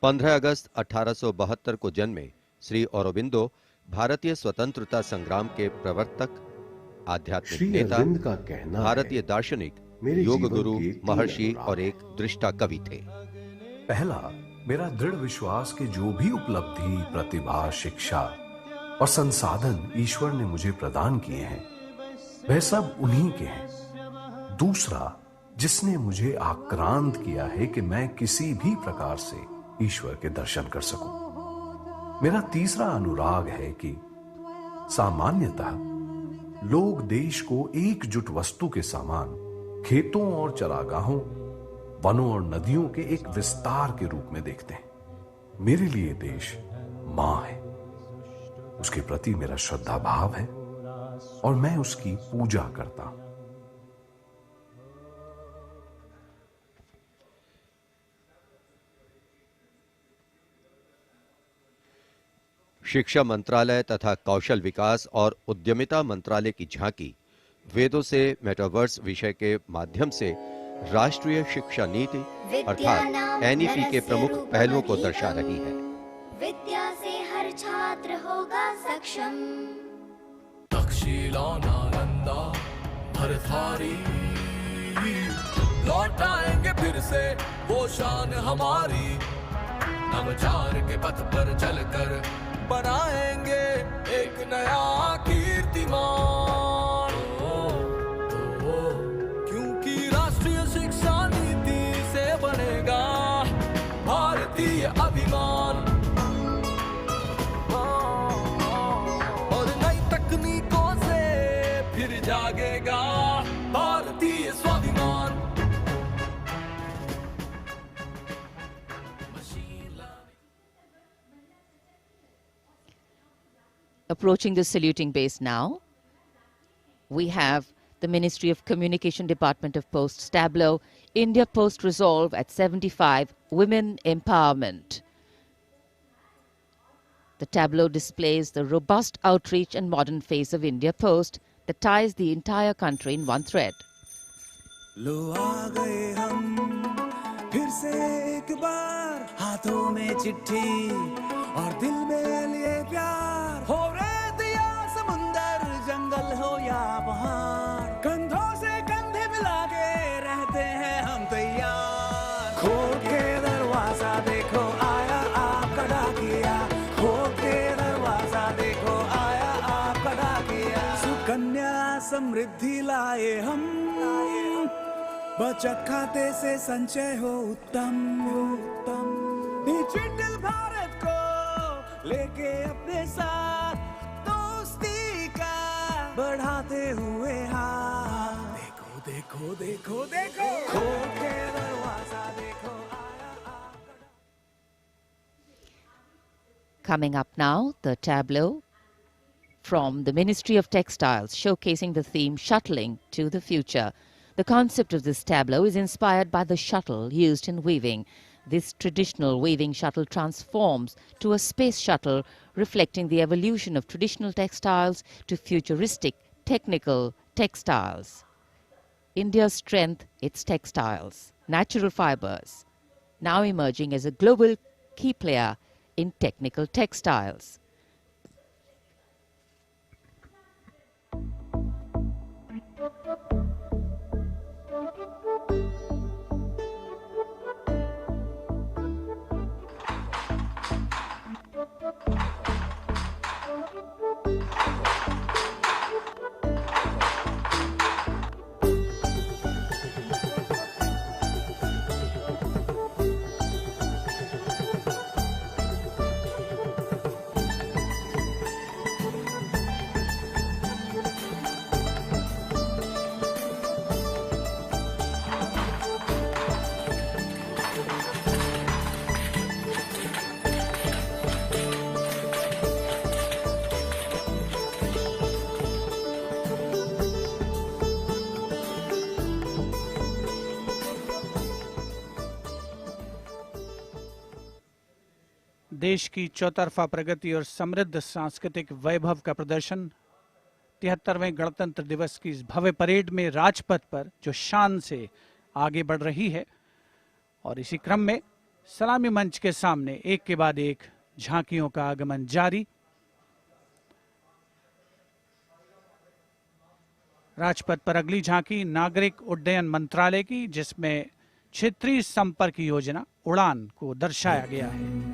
15 अगस्त 1872 को जन्मे श्री औरोबिंदो भारतीय स्वतंत्रता संग्राम के प्रवर्तक, आध्यात्मिक नेता, भारतीय दार्शनिक, योग गुरु, महर्षि और एक दृष्टा कवि थे। पहला, मेरा दृढ़ विश्वास कि जो भी उपलब्धि, प्रतिभा, शिक्षा और संसाधन ईश्वर ने मुझे प्रदान किए हैं वह सब उन्हीं के हैं। दूसरा, जिसने मुझे आक्रांत किया है कि मैं किसी भी प्रकार से ईश्वर के दर्शन कर सकूं। मेरा तीसरा अनुराग है कि सामान्यतः लोग देश को एकजुट वस्तु के समान खेतों और चरागाहों, वनों और नदियों के एक विस्तार के रूप में देखते हैं। मेरे लिए देश मां है, उसके प्रति मेरा श्रद्धा भाव है और मैं उसकी पूजा करता हूं। शिक्षा मंत्रालय तथा कौशल विकास और उद्यमिता मंत्रालय की झांकी वेदों से मेटावर्स विषय के माध्यम से राष्ट्रीय शिक्षा नीति अर्थात एनईपी के प्रमुख पहलुओं को दर्शा रही है। विद्या से हर छात्र होगा सक्षम। तक्षशिला नालंदा भरथारी लौटाएंगे फिर से वो शान हमारी। नवचार के पथ पर चलकर बनाएंगे एक नया कीर्तिमान। क्योंकि राष्ट्रीय शिक्षा नीति से बनेगा भारतीय अभिमान। और नई तकनीकों से फिर जागेगा भारतीय स्वाभिमान। Approaching the saluting base now, we have the Ministry of Communication Department of Post Tableau, India Post Resolve at 75, Women Empowerment. The tableau displays the robust outreach and modern face of India Post that ties the entire country in one thread. लो आ गए हम फिर से एक बार, हाथों में चिट्ठी और दिल में लिए प्यार। हो रेत या समुंदर, जंगल हो या पहाड़, कंधों से कंधे मिला के रहते हैं हम तैयार। खोल के दरवाजा देखो आया आपका डाकिया, खोल के दरवाजा देखो आया आपका डाकिया। सुकन्या समृद्धि लाए हम, बचत खाते से संचय हो उत्तम उत्तम। डिजिटल भारत को लेके अपने साथ दोस्ती का बढ़ाते हुए हाथ। देखो देखो देखो देखो, खोल के दरवाजा देखो आया आपका। Coming up now, the tableau from the Ministry of Textiles showcasing the theme Shuttling to the Future. The concept of this tableau is inspired by the shuttle used in weaving. This traditional weaving shuttle transforms to a space shuttle, reflecting the evolution of traditional textiles to futuristic technical textiles. India's strength, its textiles, natural fibers, now emerging as a global key player in technical textiles. देश की चौतरफा प्रगति और समृद्ध सांस्कृतिक वैभव का प्रदर्शन 73वें गणतंत्र दिवस की इस भव्य परेड में राजपथ पर जो शान से आगे बढ़ रही है, और इसी क्रम में सलामी मंच के सामने एक के बाद एक झांकियों का आगमन जारी। राजपथ पर अगली झांकी नागरिक उड्डयन मंत्रालय की, जिसमें क्षेत्रीय संपर्क योजना उड़ान को दर्शाया गया है।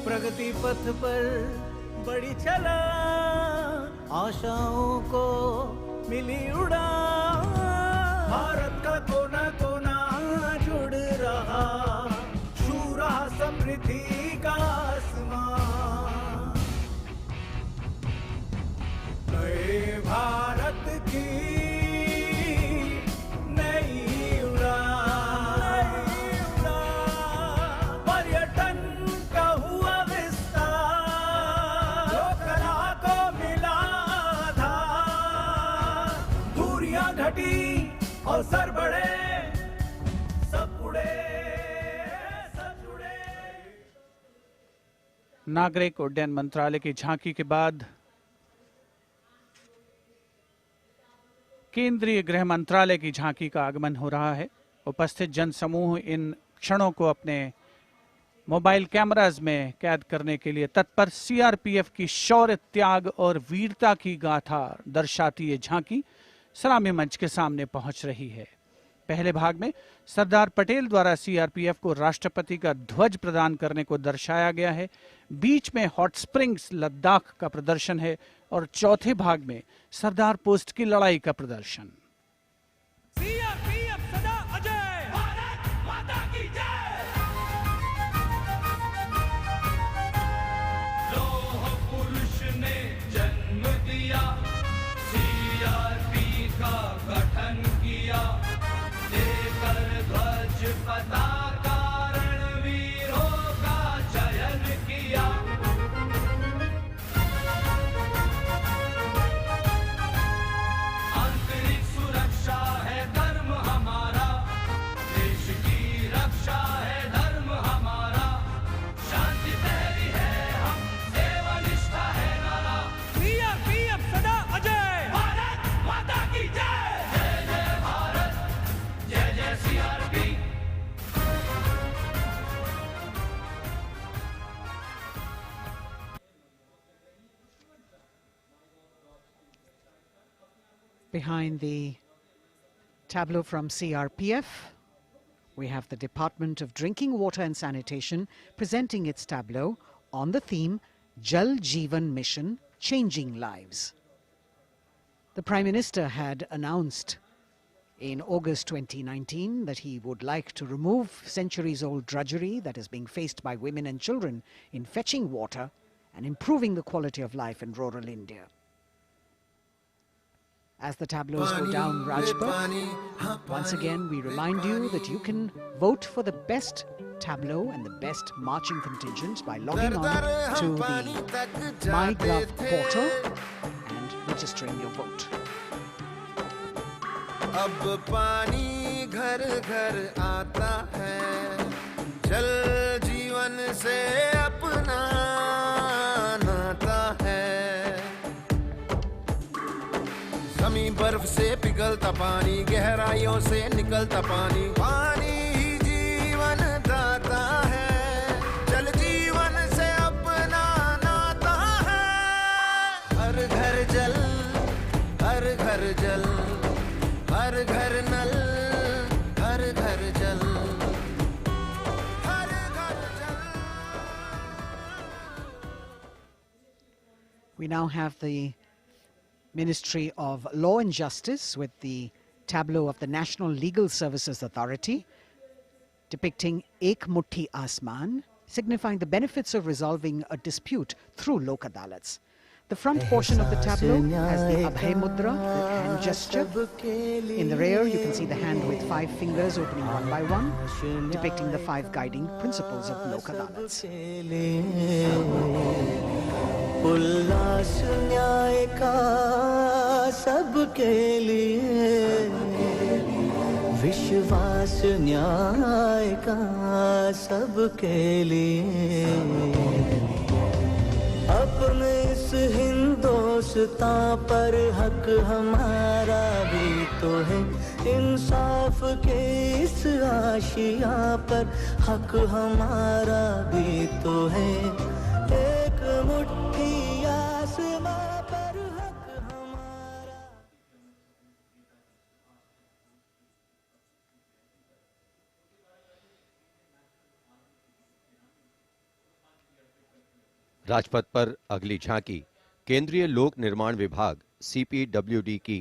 प्रगति पथ पर बड़ी चला, आशाओं को मिली उड़ान, भारत का कोना कोना जुड़ रहा, छू रहा समृद्धि का आसमान, नए भारत की नई उड़ान, पर्यटन का हुआ विस्तार, जो कला को मिला आधार, दूरियां घटी और सर बढ़े, सब उड़े सब जुड़े। नागरिक उड्डयन मंत्रालय की झांकी के बाद केंद्रीय गृह मंत्रालय की झांकी का आगमन हो रहा है। उपस्थित जनसमूह इन क्षणों को अपने मोबाइल कैमरास में कैद करने के लिए तत्पर। सीआरपीएफ की शौर्य, त्याग और वीरता की गाथा दर्शाती ये झांकी सलामी मंच के सामने पहुंच रही है। पहले भाग में सरदार पटेल द्वारा सीआरपीएफ को राष्ट्रपति का ध्वज प्रदान करने को दर्शाया गया है। बीच में हॉट स्प्रिंग्स लद्दाख का प्रदर्शन है और चौथे भाग में सरदार पोस्ट की लड़ाई का प्रदर्शन। सीआरपीएफ सदा अजय, भारत माता की जय। लौह पुरुष ने जन्म दिया, सीआरपी का गठन किया, लेकर ध्वज पताका रणवीरों का चयन किया। आंतरिक सुरक्षा है धर्म हमारा, देश की रक्षा है धर्म हमारा, शांति पहली है हम, सेवा निष्ठा है नारा। सीआरपीएफ सदा अजय, भारत माता की जय। जय जय भारत, जय जय CRP. Behind the tableau from CRPF, we have the Department of Drinking Water and Sanitation presenting its tableau on the theme Jal Jeevan Mission, Changing Lives. The Prime Minister had announced in August 2019 that he would like to remove centuries-old drudgery that is being faced by women and children in fetching water and improving the quality of life in rural India. As the tableaus go down Rajpath, once again we remind you that you can vote for the best tableau and the best marching contingent by logging on to the MyGov portal and registering your vote. अब पानी घर घर आता है, जल जीवन से अपना नाता है। जमीन बर्फ से पिघलता पानी, गहराइयों से निकलता पानी, पानी ही जीवन दाता है, जल जीवन से अपना नाता है। हर घर जल, हर घर जल, हर घर नल, हर घर जल, हर घर जल। We now have the Ministry of Law and Justice with the tableau of the National Legal Services Authority depicting Ek Muthi Asman, signifying the benefits of resolving a dispute through Lok Adalats. The front portion of the tableau has the Abhay Mudra, the hand gesture. In the rear, you can see the hand with 5 fingers opening one by one, depicting the 5 guiding principles of Lok Adalats. उल्लास न्याय का सबके लिए, विश्वास न्याय का सबके लिए, अपने इस हिंदुस्तां पर हक हमारा भी तो है, इंसाफ के इस आशिया पर हक हमारा भी तो है, एक मुट्ठी आसमां पर हक हमारा। राजपथ पर अगली झांकी केंद्रीय लोक निर्माण विभाग CPWD की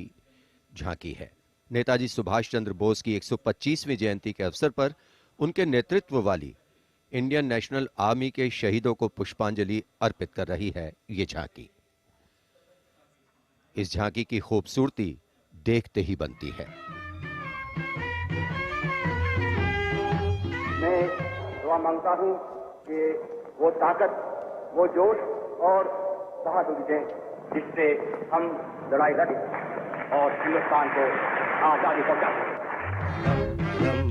झांकी है। नेताजी सुभाष चंद्र बोस की 125वीं जयंती के अवसर पर उनके नेतृत्व वाली इंडियन नेशनल आर्मी के शहीदों को पुष्पांजलि अर्पित कर रही है ये झांकी। इस झांकी की खूबसूरती देखते ही बनती है। मैं दुआ मांगता हूं कि वो ताकत, वो जोश और बहादुरी दें जिससे हम लड़ाई लड़ें और हिंदुस्तान को आजादी पहुंचा सकें।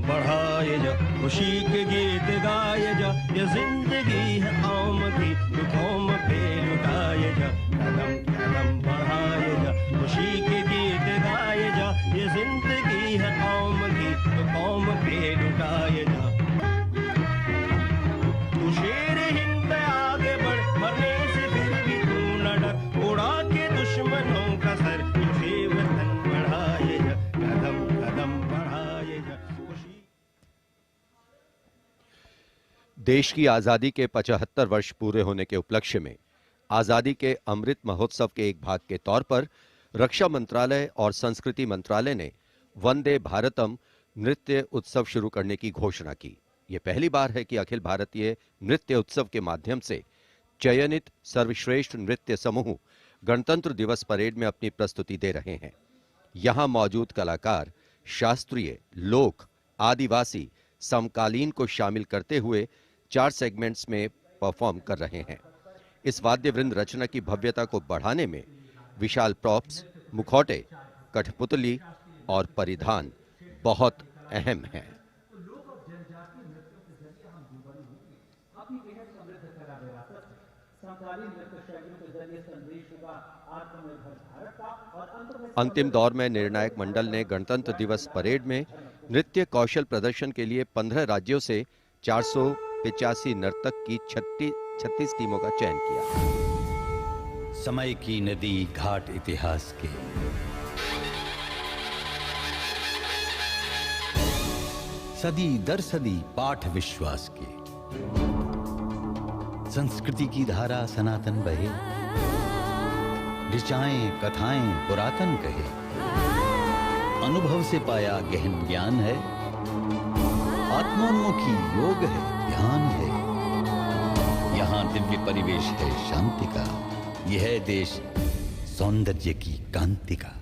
बढ़ाए जा खुशी के गीत गाए जा, ये जिंदगी है आम की दुखों पे लुटाए जा, कदम कदम बढ़ाए जा खुशी के गीत गाए जा, ये जिंदगी है आम की दुखों पे लुटाए जा। तू शेर हिंद आगे बढ़, मरने से फिर भी तू न डर, उड़ा के दुश्मनों का सर, तुझे वतन बढ़ाए जा, कदम कदम बढ़ाए जा। देश की आजादी के 75 वर्ष पूरे होने के उपलक्ष्य में आजादी के अमृत महोत्सव के एक भाग के तौर पर रक्षा मंत्रालय और संस्कृति मंत्रालय ने वंदे भारतम नृत्य उत्सव शुरू करने की घोषणा की। यह पहली बार है कि अखिल भारतीय नृत्य उत्सव के माध्यम से चयनित सर्वश्रेष्ठ नृत्य समूह गणतंत्र दिवस परेड में अपनी प्रस्तुति दे रहे हैं। यहां मौजूद कलाकार शास्त्रीय, लोक, आदिवासी, समकालीन को शामिल करते हुए 4 सेगमेंट्स में परफॉर्म कर रहे हैं। इस वाद्य वृंद रचना की भव्यता को बढ़ाने में विशाल प्रॉप्स, मुखौटे, कठपुतली और परिधान बहुत अहम हैं। अंतिम दौर में निर्णायक मंडल ने गणतंत्र दिवस परेड में नृत्य कौशल प्रदर्शन के लिए 15 राज्यों से 485 नर्तक की 36 टीमों का चयन किया। समय की नदी घाट इतिहास के, सदी दर सदी पाठ विश्वास के, संस्कृति की धारा सनातन बहे, ऋचाएं कथाएं पुरातन कहे, अनुभव से पाया गहन ज्ञान है, आत्मोन्मुखी योग है, ध्यान है, यहाँ दिव्य परिवेश है शांति का, यह है देश सौंदर्य की कांति का।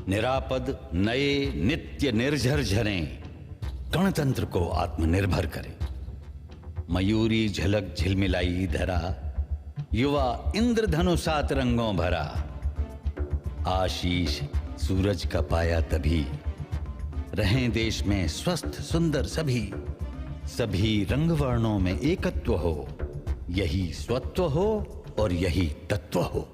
निरापद नए नित्य निर्झर झरें, गणतंत्र को आत्मनिर्भर करें। मयूरी झलक झिलमिलाई धरा, युवा इंद्रधनुषात रंगों भरा। आशीष सूरज का पाया तभी, रहें देश में स्वस्थ सुंदर सभी। सभी रंग वर्णों में एकत्व हो, यही स्वत्व हो और यही तत्व हो।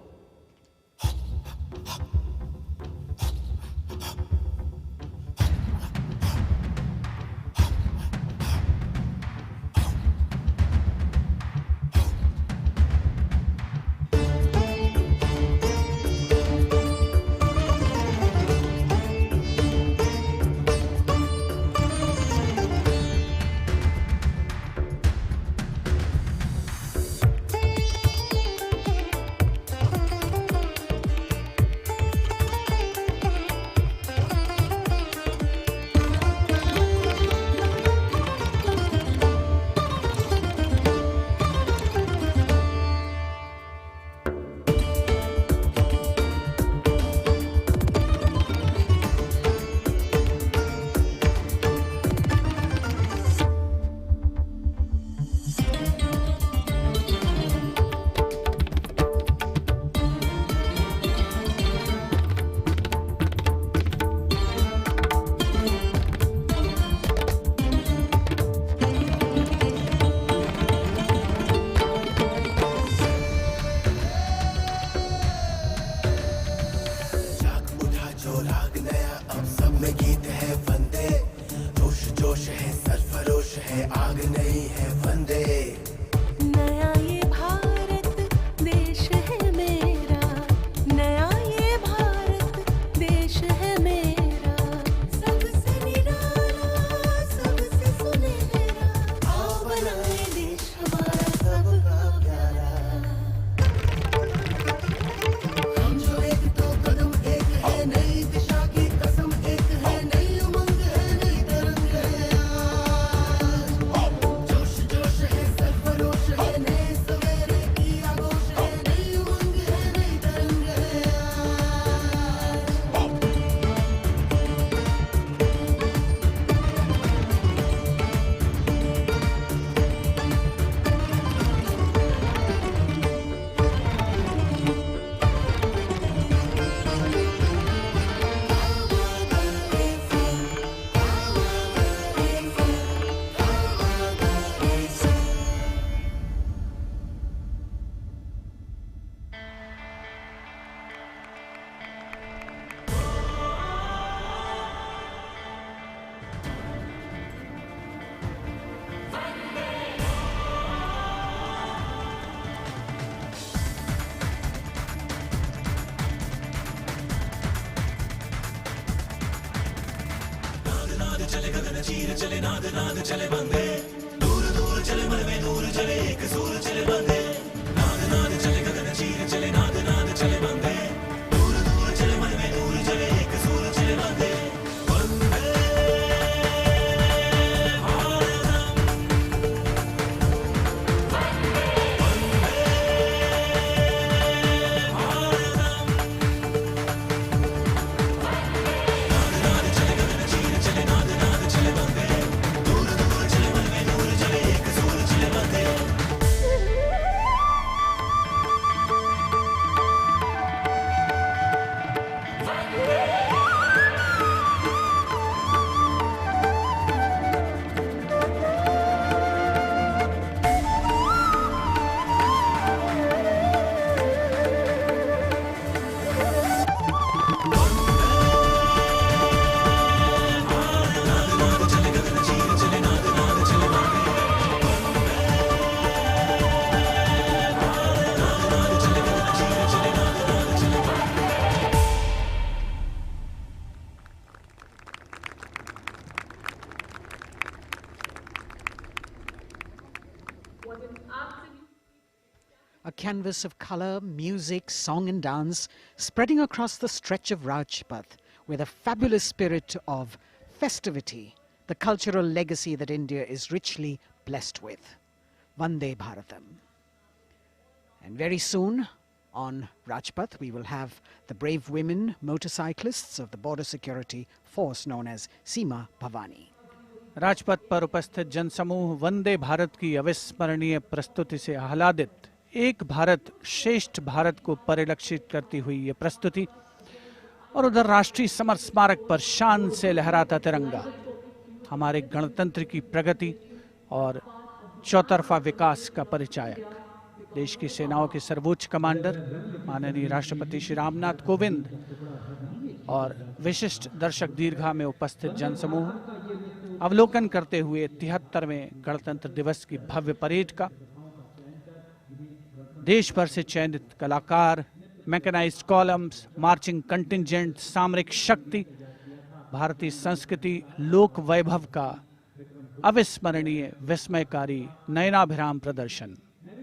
चीर चले नाद नाद चले बंदे, दूर दूर चले मन में नूर चले, एक सूर चले बंदे। नाद नाद चले गगन चीर चले नाद नाद चले बंदे, दूर दूर चले मन में नूर चले, एक सूर चले बंदे। A canvas of color, music, song and dance spreading across the stretch of Rajpath with a fabulous spirit of festivity, the cultural legacy that India is richly blessed with. Vande Bharatam. And very soon, on Rajpath, we will have the brave women motorcyclists of the border security force known as Seema Bhavani. Rajpath पर उपस्थित जनसमूह वंदे भारत की अविस्मरणीय प्रस्तुति से आह्लादित। एक भारत श्रेष्ठ भारत को परिलक्षित करती हुई ये प्रस्तुति, और उधर राष्ट्रीय समर स्मारक पर शान से लहराता तिरंगा हमारे गणतंत्र की प्रगति और चौतरफा विकास का परिचायक। देश की सेनाओं के सर्वोच्च कमांडर माननीय राष्ट्रपति श्री रामनाथ कोविंद और विशिष्ट दर्शक दीर्घा में उपस्थित जनसमूह अवलोकन करते हुए 73वें गणतंत्र दिवस की भव्य परेड का। देश भर से चयनित कलाकार, मैकेनाइज्ड कॉलम्स, मार्चिंग कंटिंजेंट, सामरिक शक्ति, भारतीय संस्कृति, लोक वैभव का अविस्मरणीय विस्मयकारी नयनाभिराम प्रदर्शन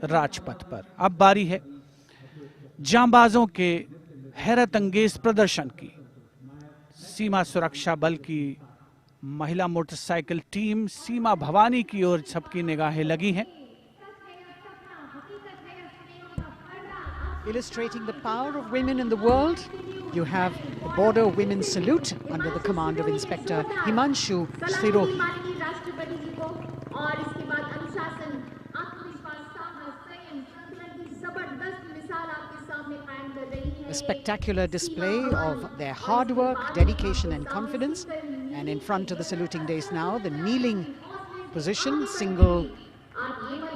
राजपथ पर। अब बारी है जांबाजों के हैरत अंगेज प्रदर्शन की। सीमा सुरक्षा बल की महिला मोटरसाइकिल टीम सीमा भवानी की ओर सबकी निगाहें लगी हैं। Illustrating the power of women in the world, you have the Border Women's Salute under the command of Inspector Himanshu Sirohi. A spectacular display of their hard work, dedication and confidence. And in front of the saluting days now, the kneeling position, single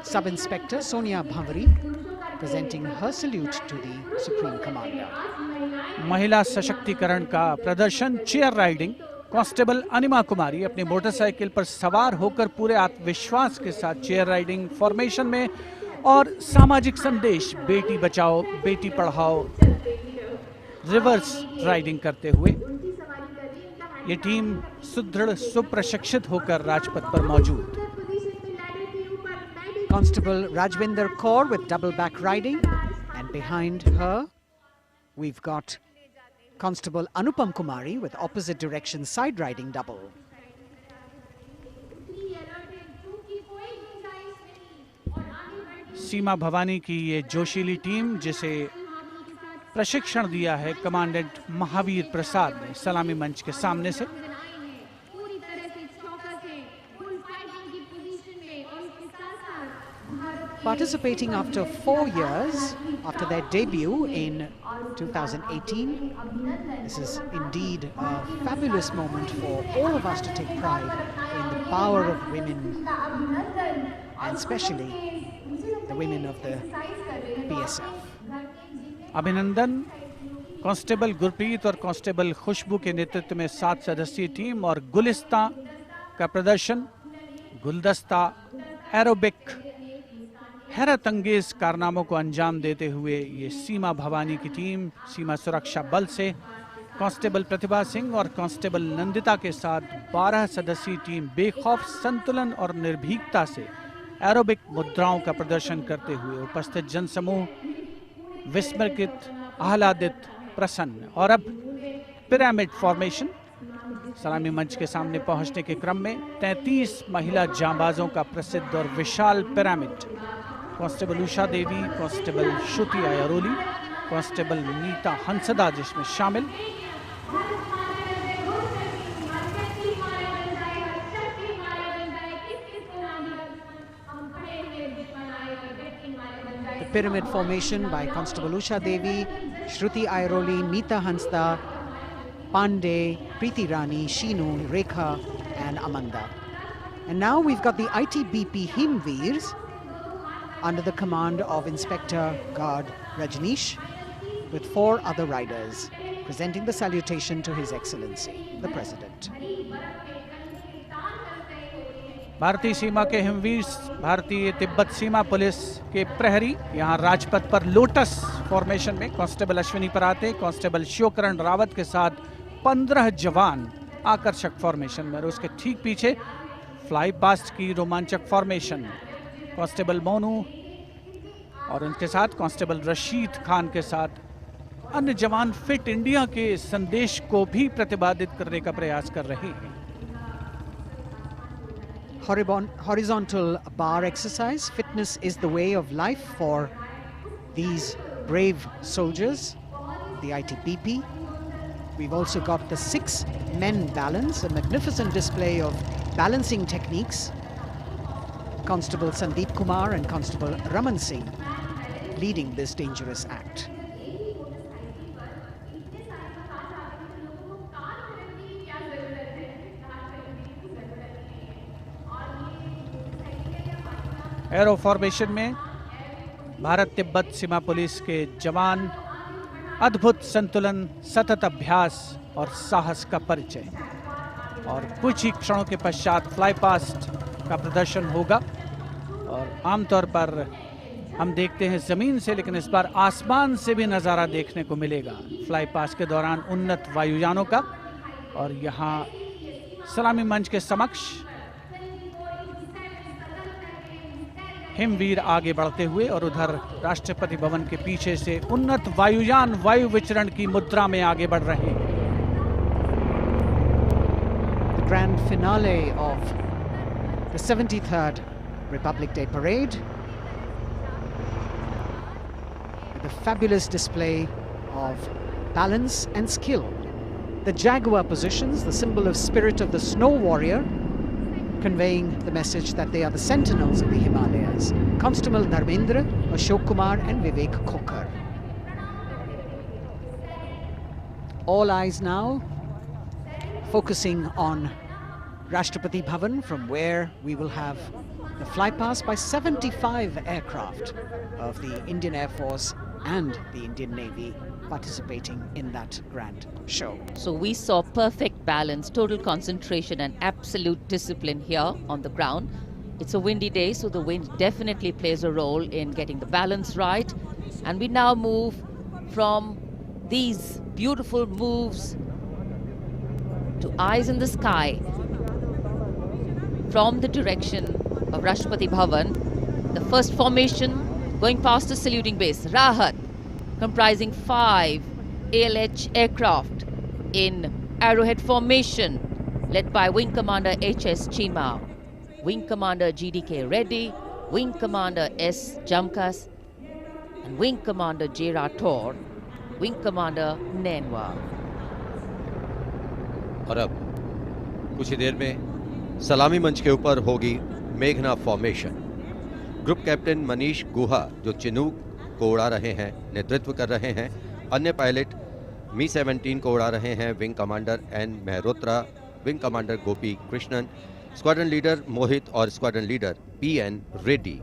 Sub-Inspector Sonia Bhavari presenting her salute to the Supreme Commander. महिला सशक्तिकरण का प्रदर्शन chair riding. Constable अनिमा कुमारी अपनी motorcycle पर सवार होकर पूरे आत्मविश्वास के साथ चेयर राइडिंग फॉर्मेशन में और सामाजिक संदेश बेटी बचाओ बेटी पढ़ाओ रिवर्स राइडिंग करते हुए ये टीम सुदृढ़ सुप्रशिक्षित होकर राजपथ पर मौजूद। Constable Rajvinder Kaur with double back riding, and behind her we've got Constable Anupam Kumari with opposite direction side riding double. सीमा भवानी की ये जोशीली टीम जिसे प्रशिक्षण दिया है कमांडेंट महावीर प्रसाद ने सलामी मंच के सामने से। Participating after 4 years after their debut in 2018, this is indeed a fabulous moment for all of us to take pride in the power of women, and especially the women of the BSF. अभिनंदन constable Gurpreet और constable खुशबू के नेतृत्व में 7 सदस्यीय team और गुलिस्ता का प्रदर्शन, गुलदस्ता, एरोबिक, हैरत अंगेज कारनामों को अंजाम देते हुए ये सीमा भवानी की टीम सीमा सुरक्षा बल से कांस्टेबल प्रतिभा सिंह और कांस्टेबल नंदिता के साथ 12 सदस्यीय टीम बेखौफ संतुलन और निर्भीकता से एरोबिक मुद्राओं का प्रदर्शन करते हुए उपस्थित जनसमूह विस्मृत, आह्लादित, प्रसन्न। और अब पिरामिड फॉर्मेशन। सलामी मंच के सामने पहुंचने के क्रम में 33 महिला जांबाजों का प्रसिद्ध और विशाल पिरामिड कांस्टेबल उषा देवी, कांस्टेबल श्रुति आयरोली, कांस्टेबल नीता हंसदा जिसमें शामिल। The pyramid formation by Constable Usha Devi, Shruti Airoli, Meeta Hansda, Pandey, Preeti Rani, Sheenu, Rekha and Amanda. And now we've got the ITBP Himveers under the command of Inspector Guard Rajneesh with 4 other riders presenting the salutation to His Excellency, the President. भारतीय सीमा के हिमवीर, भारतीय तिब्बत सीमा police के प्रहरी यहाँ राजपथ पर lotus formation में constable Ashwini पराते, constable Shivkaran Rawat के साथ 15 जवान आकर्षक फॉर्मेशन में, और उसके ठीक पीछे फ्लाई पास्ट की रोमांचक फॉर्मेशन कांस्टेबल मोनू और उनके साथ कांस्टेबल रशीद खान के साथ अन्य जवान फिट इंडिया के संदेश को भी प्रतिपादित करने का प्रयास कर रहे हैं। Horizontal bar exercise. Fitness is the way of life for these brave soldiers, the ITBP. We've also got the 6 men balance, a magnificent display of balancing techniques. Constable Sandeep Kumar and Constable Raman Singh leading this dangerous act. Arrow formation में भारत तिब्बत सीमा police के जवान अद्भुत संतुलन, सतत अभ्यास और साहस का परिचय। और कुछ ही क्षणों के पश्चात फ्लाई पास्ट का प्रदर्शन होगा। और आमतौर पर हम देखते हैं जमीन से, लेकिन इस बार आसमान से भी नज़ारा देखने को मिलेगा फ्लाई पास्ट के दौरान उन्नत वायुयानों का। और यहाँ सलामी मंच के समक्ष हिमवीर आगे बढ़ते हुए और उधर राष्ट्रपति भवन के पीछे से उन्नत वायुयान वायु विचरण की मुद्रा में आगे बढ़ रहे हैं। The grand finale of the 73rd Republic Day Parade with a fabulous display of balance and skill. The Jaguar positions, the symbol of spirit of the snow warrior, conveying the message that they are the sentinels of the Himalayas. Constable Dharmendra, Ashok Kumar and Vivek Khokar. All eyes now focusing on Rashtrapati Bhavan, from where we will have the flypast by 75 aircraft of the Indian Air Force and the Indian Navy participating in that grand show. So we saw perfect balance, total concentration and absolute discipline here on the ground. It's a windy day, so the wind definitely plays a role in getting the balance right. And we now move from these beautiful moves to eyes in the sky from the direction of Rashtrapati Bhavan. The first formation going past the saluting base, Rahat, comprising 5 ALH aircraft in arrowhead formation, led by Wing Commander H.S. Chima, Wing Commander G.D.K. Reddy, Wing Commander S. Jamkas, and Wing Commander J. Rathore, Wing Commander Nenwa. और अब कुछ ही देर में सलामी मंच के ऊपर होगी मेघना फॉर्मेशन। ग्रुप कैप्टन मनीष गुहा, जो चिनूक को उड़ा रहे हैं, नेतृत्व कर रहे हैं। अन्य पायलट मी-17 को उड़ा रहे हैं wing commander N Mehrotra, wing commander Gopi Krishnan, squadron leader Mohit और squadron leader P N. Reddy.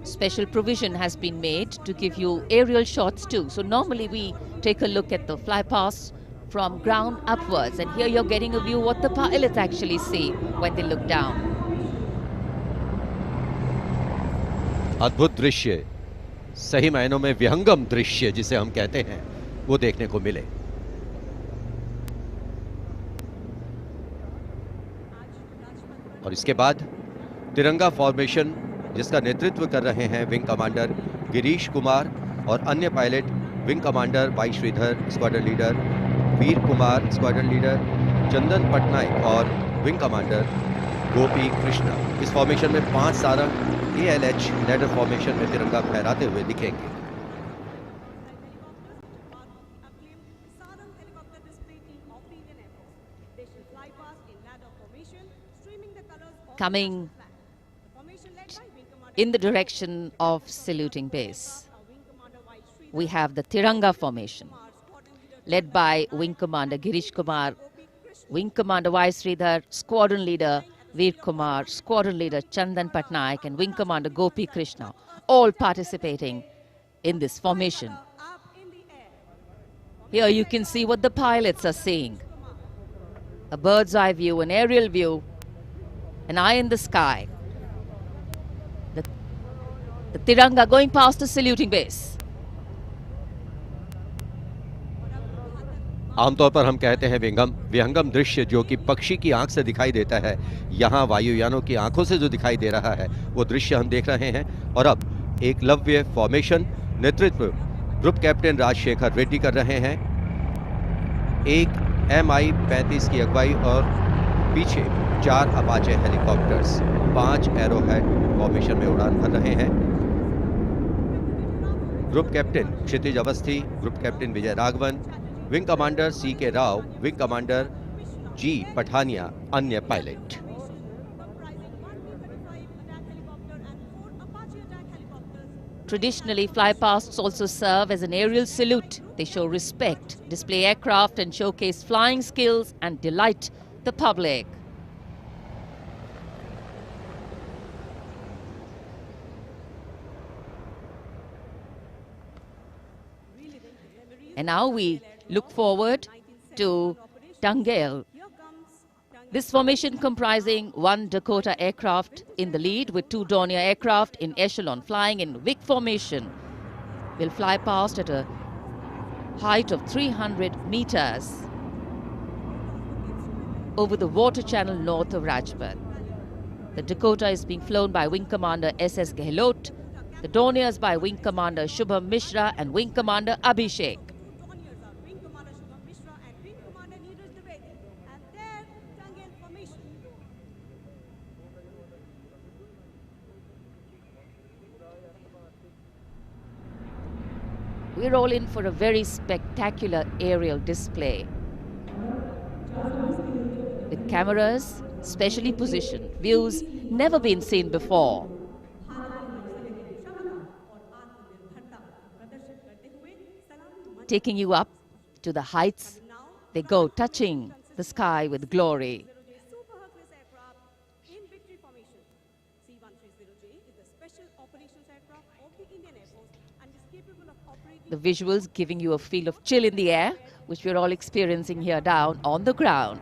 Special provision has been made to give you aerial shots too. So normally we take a look at the fly pass from ground upwards, and here you're getting a view what the pilots actually see when they look down. अद्भुत दृश्य, सही मायनों में विहंगम दृश्य जिसे हम कहते हैं, वो देखने को मिले। और इसके बाद तिरंगा फॉर्मेशन, जिसका नेतृत्व कर रहे हैं विंग कमांडर गिरीश कुमार और अन्य pilot wing commander Y Sridhar, squadron leader Veer Kumar, squadron leader Chandan Patnaik और विंग कमांडर गोपी कृष्णा। इस फॉर्मेशन में 5 सारंग ALH लैडर फॉर्मेशन में तिरंगा फहराते हुए दिखेंगे। Coming in the direction of saluting base, we have the Tiranga formation, led by Wing Commander Girish Kumar, Wing Commander Y. Sridhar, Squadron Leader Veer Kumar, Squadron Leader Chandan Patnaik, and Wing Commander Gopi Krishna, all participating in this formation. Here you can see what the pilots are seeing. A bird's eye view, an aerial view, an eye in the sky. The Tiranga going past the saluting base. आमतौर पर हम कहते हैं विहंगम दृश्य, जो कि पक्षी की आंख से दिखाई देता है। यहाँ वायुयानों की आंखों से जो दिखाई दे रहा है, वो दृश्य हम देख रहे हैं। और अब एकलव्य फॉर्मेशन, नेतृत्व ग्रुप कैप्टन राजशेखर रेड्डी कर रहे हैं। एक MI-35 की अगुवाई और पीछे 4 अपाचे हेलीकॉप्टर्स 5 एरोहेड फॉर्मेशन में उड़ान भर रहे हैं। Group captain Kshitij Awasthi, group captain Vijay Raghavan, wing commander C.K. Rao, wing commander G. Pathania, अन्य pilot. Traditionally, flypasts also serve as an aerial salute. They show respect, display aircraft and showcase flying skills and delight the public. And now we look forward to Tangel. This formation comprising 1 Dakota aircraft in the lead with 2 Dornier aircraft in echelon flying in WIC formation will fly past at a height of 300 meters over the water channel north of Rajpath. The Dakota is being flown by Wing Commander S.S. Gehlot, the Dorniers by Wing Commander Shubham Mishra and Wing Commander Abhishek. We're all in for a very spectacular aerial display with cameras specially positioned, views never been seen before. Taking you up to the heights, they go, touching the sky with glory. The visuals giving you a feel of chill in the air, which we're all experiencing here down on the ground.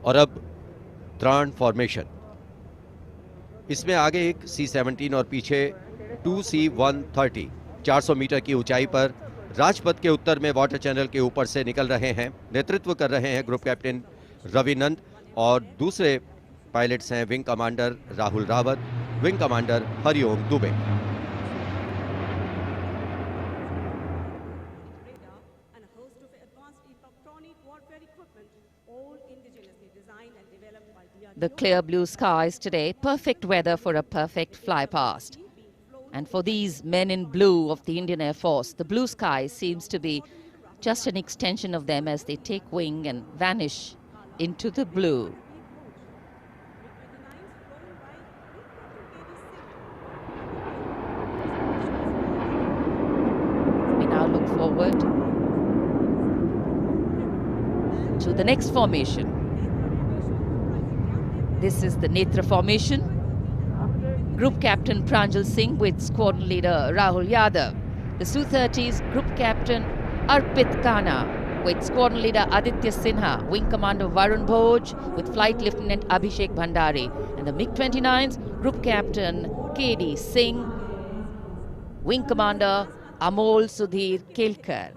और अब त्राण formation, इसमें आगे एक C-17 और पीछे 2 C-130 400 metre की ऊंचाई पर राजपथ के उत्तर में वाटर चैनल के ऊपर से निकल रहे हैं। नेतृत्व कर रहे हैं ग्रुप कैप्टन रविनंद और दूसरे पायलट्स हैं wing commander Rahul Rawat, wing commander Hariom Dubey. The clear blue skies today, perfect weather for a perfect fly past. And for these men in blue of the Indian Air Force, the blue sky seems to be just an extension of them as they take wing and vanish into the blue. We now look forward to the next formation. This is the Netra Formation. Group Captain Pranjal Singh with Squadron Leader Rahul Yadav. The Su-30's Group Captain Arpit Khanna with Squadron Leader Aditya Sinha, Wing Commander Varun Bhoj with Flight Lieutenant Abhishek Bhandari, and the MiG-29's Group Captain K.D. Singh, Wing Commander Amol Sudhir Kelkar.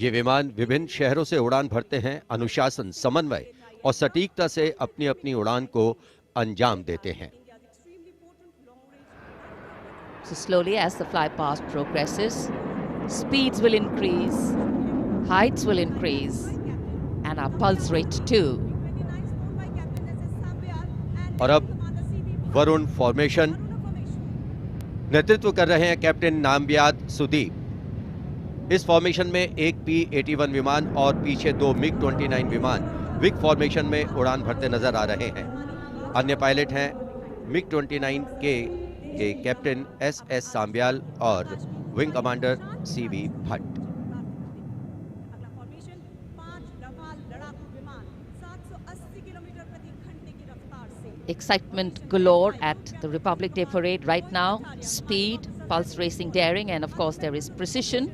ये विमान विभिन्न शहरों से उड़ान भरते हैं, अनुशासन, समन्वय और सटीकता से अपनी अपनी उड़ान को अंजाम देते हैं। So slowly as the fly past progresses, speeds will increase, heights will increase, and our pulse rate too. और अब वरुण फॉर्मेशन, नेतृत्व कर रहे हैं कैप्टन नामबियाद सुदीप। इस फॉर्मेशन में एक P-81 विमान और पीछे 2 MiG-29 विमान विग फॉर्मेशन में उड़ान भरते नजर आ रहे हैं। अन्य पायलट हैं MiG-29 के कैप्टन S.S. सांब्याल और wing commander C.V. Bhatt. Excitement galore at the Republic Day Parade right now. Speed, pulse racing, daring, and of course there is precision.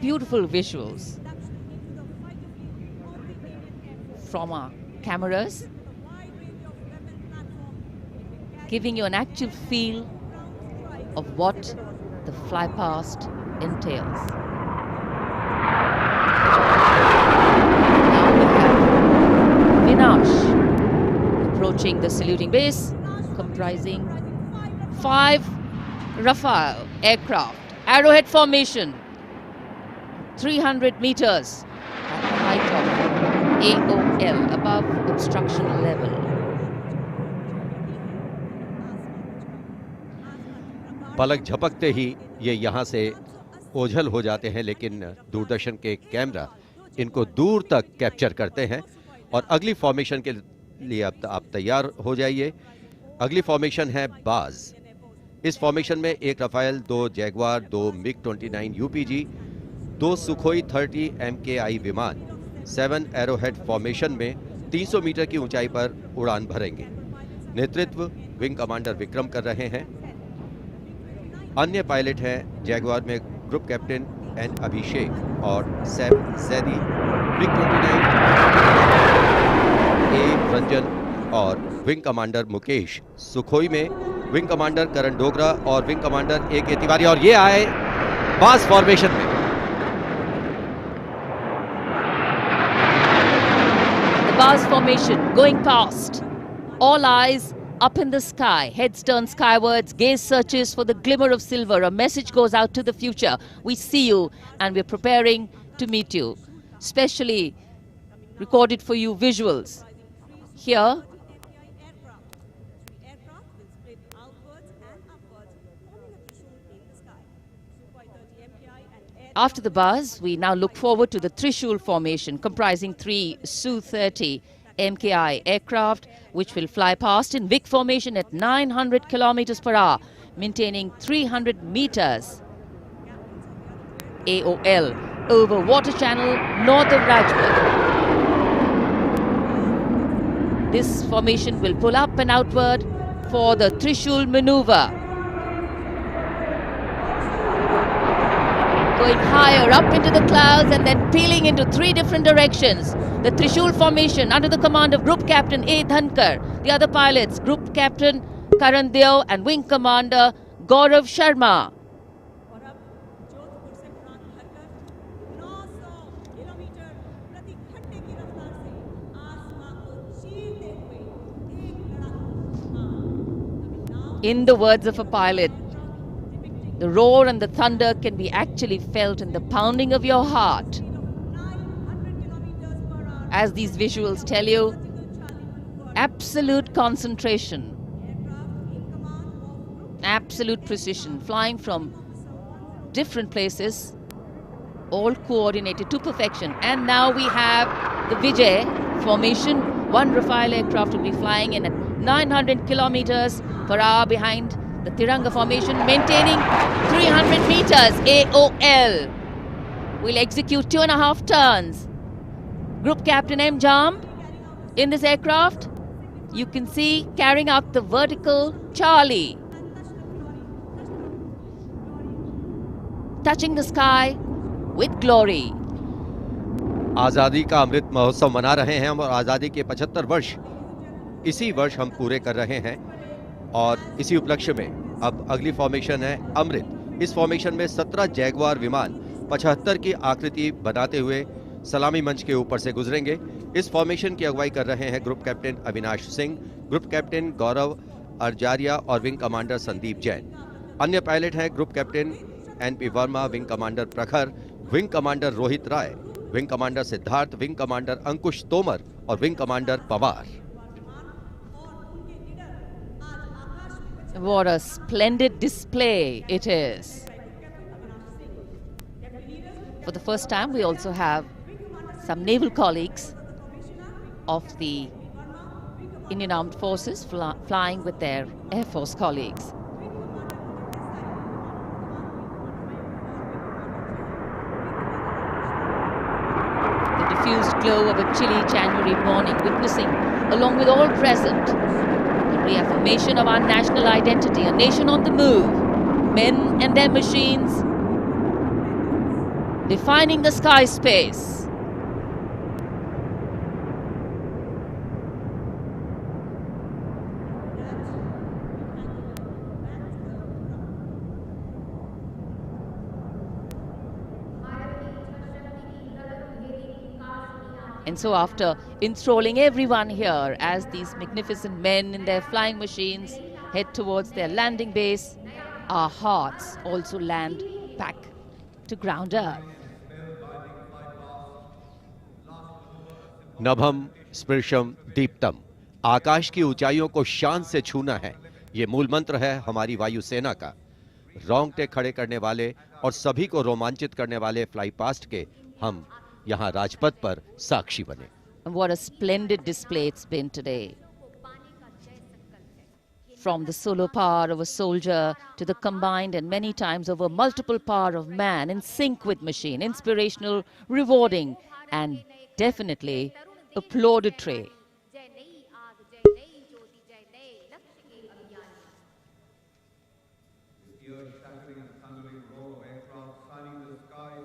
Beautiful visuals. from our cameras, giving you an actual feel of what the fly past entails. Now we have Vinash approaching the saluting base, comprising 5 Rafale aircraft, Arrowhead formation, 300 meters at the height of AOL, above obstruction level. पलक झपकते ही ये यहाँ से ओझल हो जाते हैं, लेकिन दूरदर्शन के कैमरा इनको दूर तक कैप्चर करते हैं। और अगली फॉर्मेशन के लिए अब आप तैयार हो जाइए। अगली फॉर्मेशन है बाज। इस फॉर्मेशन में 1 Rafale, 2 Jaguar, 2 MiG-29 UPG, 2 Sukhoi 30 MKI विमान 7 एरोहेड फॉर्मेशन में 300 मीटर की ऊंचाई पर उड़ान भरेंगे। नेतृत्व विंग कमांडर विक्रम कर रहे हैं। अन्य पायलट हैं जैगवार में ग्रुप कैप्टन एन अभिषेक और सैम जैदी, MiG-29 ए रंजन और विंग कमांडर मुकेश, सुखोई में विंग कमांडर करण डोगरा और विंग कमांडर ए के तिवारी। और ये आए बास फॉर्मेशन में। The Bars formation going past. All eyes up in the sky, heads turned skywards, gaze searches for the glimmer of silver. A message goes out to the future. We see you and we're preparing to meet you. Specially recorded for you visuals. Here, after the buzz, we now look forward to the Trishul formation, comprising 3 Su-30 MKI aircraft, which will fly past in VIC formation at 900 kilometers per hour, maintaining 300 meters AOL over water channel north of Rajput. This formation will pull up and outward for the Trishul maneuver. Going higher up into the clouds and then peeling into 3 different directions. The Trishul formation under the command of Group Captain A. Dhankar. The other pilots, Group Captain Karan Deo and Wing Commander Gaurav Sharma. In the words of a pilot, the roar and the thunder can be actually felt in the pounding of your heart. As these visuals tell you, absolute concentration, absolute precision, flying from different places, all coordinated to perfection. And now we have the Vijay formation. 1 Rafale aircraft will be flying in at 900 kilometers per hour behind the Tiranga formation, maintaining 300 meters AOL. We'll execute 2.5 turns. Group Captain M. Jamb in this aircraft, you can see carrying out the vertical Charlie. Touching the sky with glory. आज़ादी का अमृत महोत्सव मना रहे हैं हम और आज़ादी के 75 वर्ष इसी वर्ष हम पूरे कर रहे हैं। और इसी उपलक्ष्य में अब अगली फॉर्मेशन है अमृत। इस फॉर्मेशन में 17 जैगवार विमान 75 की आकृति बनाते हुए सलामी मंच के ऊपर से गुजरेंगे। इस फॉर्मेशन की अगुवाई कर रहे हैं group captain Avinash Singh, group captain Gaurav Arjaria और विंग कमांडर संदीप जैन। अन्य पायलट हैं group captain NP Verma, wing commander Prakhar, wing commander Rohit Rai, wing commander Siddharth, wing commander Ankush Tomar और wing commander Pawar. What a splendid display it is. For the first time, we also have some naval colleagues of the Indian Armed Forces flying with their Air Force colleagues. The diffused glow of a chilly January morning, witnessing, along with all present, the reaffirmation of our national identity, a nation on the move, men and their machines, defining the sky space. And so after enthralling everyone here as these magnificent men in their flying machines head towards their landing base, our hearts also land back to ground earth. नभम स्पृशम Deeptam, आकाश की ऊंचाइयों को शान से छूना है, ये मूल मंत्र है हमारी वायुसेना का। रोंगटे खड़े करने वाले और सभी को रोमांचित करने वाले फ्लाई पास्ट के हम यहाँ राजपथ पर साक्षी बने। And what a splendid display it's been today. From the solar power of a soldier to the combined and many times over multiple power of man in sync with machine, inspirational, rewarding, and definitely applauditory.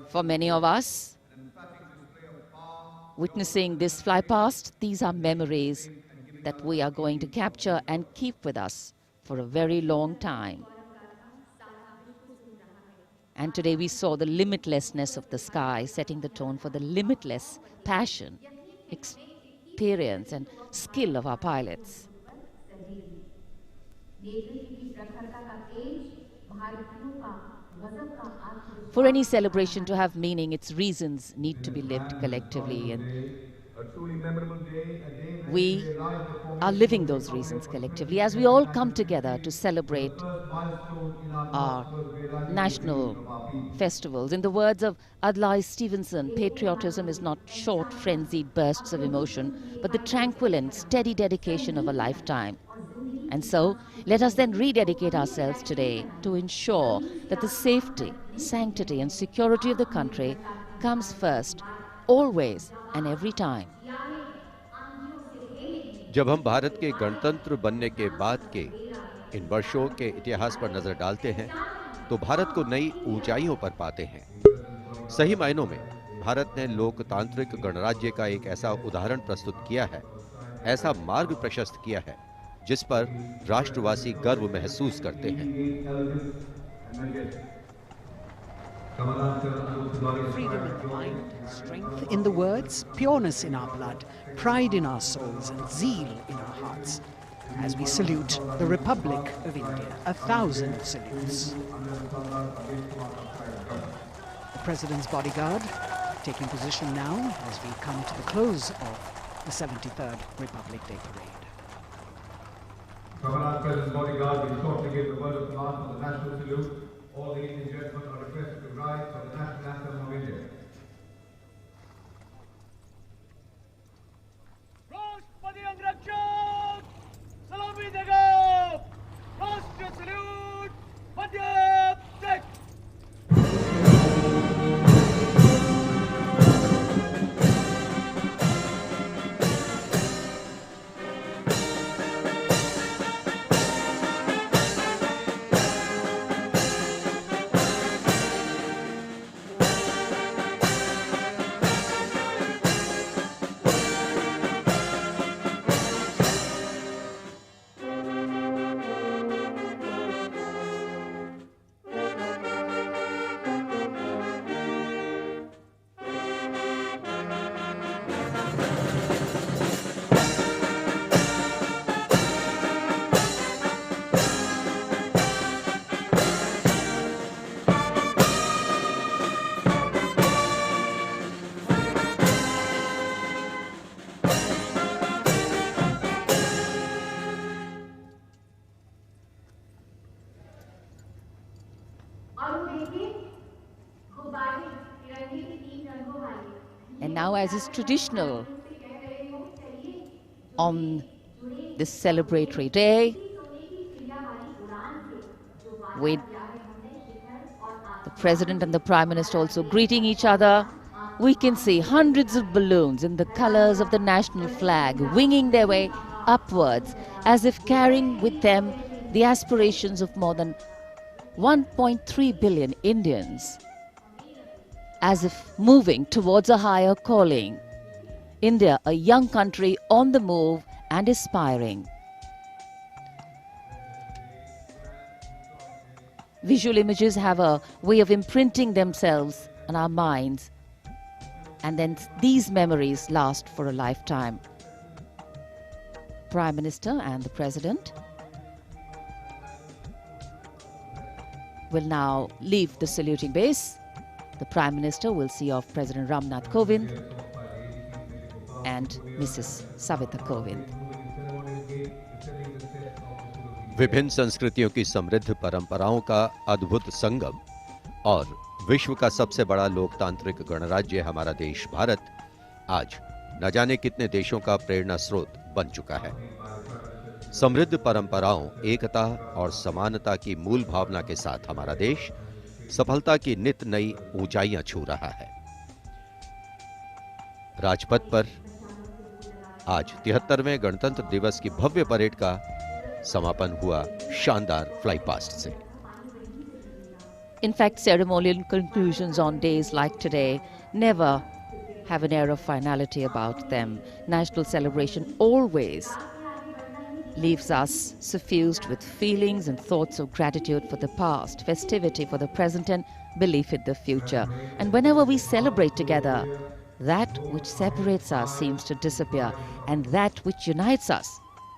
For many of us, witnessing this fly past, these are memories that we are going to capture and keep with us for a very long time. And today we saw the limitlessness of the sky, setting the tone for the limitless passion, experience and skill of our pilots. For any celebration to have meaning, its reasons need to be lived collectively, and we are living those reasons collectively as we all come together to celebrate our national festivals. In the words of Adlai Stevenson, patriotism is not short, frenzied bursts of emotion, but the tranquil and steady dedication of a lifetime. And so, let us then rededicate ourselves today to ensure that the safety, sanctity and security of the country comes first, always and every time. जब हम भारत के गणतंत्र बनने के बाद के इन वर्षों के इतिहास पर नजर डालते हैं, तो भारत को नई ऊंचाइयों पर पाते हैं। सही मायनों में भारत ने लोकतांत्रिक गणराज्य का एक ऐसा उदाहरण प्रस्तुत किया है, ऐसा मार्ग प्रशस्त किया है, जिस पर राष्ट्रवासी गर्व महसूस करते हैं। Freedom in mind, strength in the words, pureness in our blood, pride in our souls, and zeal in our hearts. As we salute the Republic of India, 1,000 salutes. The President's bodyguard taking position now as we come to the close of the 73rd Republic Day Parade. Commander President's bodyguard will shortly give the word of command for the national salute. All the Indian gentlemen are requested to rise for the national anthem of India. राष्ट्रपति अंगरक्षक सलामी देगा। राष्ट्रीय salute मध्य And now, as is traditional on this celebratory day, with the President and the Prime Minister also greeting each other, we can see hundreds of balloons in the colors of the national flag winging their way upwards, as if carrying with them the aspirations of more than 1.3 billion Indians, as if moving towards a higher calling. India, a young country on the move and aspiring. Visual images have a way of imprinting themselves on our minds And then these memories last for a lifetime. Prime Minister and the President will now leave the saluting base. The Prime Minister will see off President Ramnath Kovind and Mrs. Savita Kovind. विभिन्न संस्कृतियों की समृद्ध परंपराओं का अद्भुत संगम और विश्व का सबसे बड़ा लोकतांत्रिक गणराज्य हमारा देश भारत आज न जाने कितने देशों का प्रेरणा स्रोत बन चुका है। समृद्ध परंपराओं, एकता और समानता की मूल भावना के साथ हमारा देश सफलता की नित नई ऊंचाइयां छू रहा है। राजपथ पर आज 73वें गणतंत्र दिवस की भव्य परेड का समापन हुआ शानदार फ्लाई पास्ट से। In fact, ceremonial conclusions on days like today never have an air of finality about them. National celebration always leaves us suffused with feelings and thoughts of gratitude for the past, festivity for the present, and belief in the future. And whenever we celebrate together, that which separates us seems to disappear, and that which unites us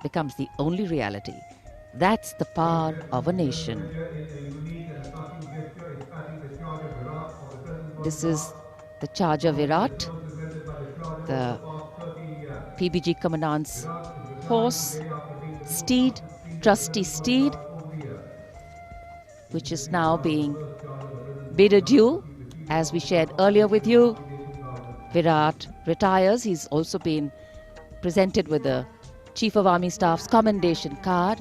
becomes the only reality. That's the power of a nation. This is the charge of Virat, the PBG Commandant's horse, steed, trusty steed, which is now being bid adieu. As we shared earlier with you, Virat retires. He's also been presented with the Chief of Army Staff's commendation card.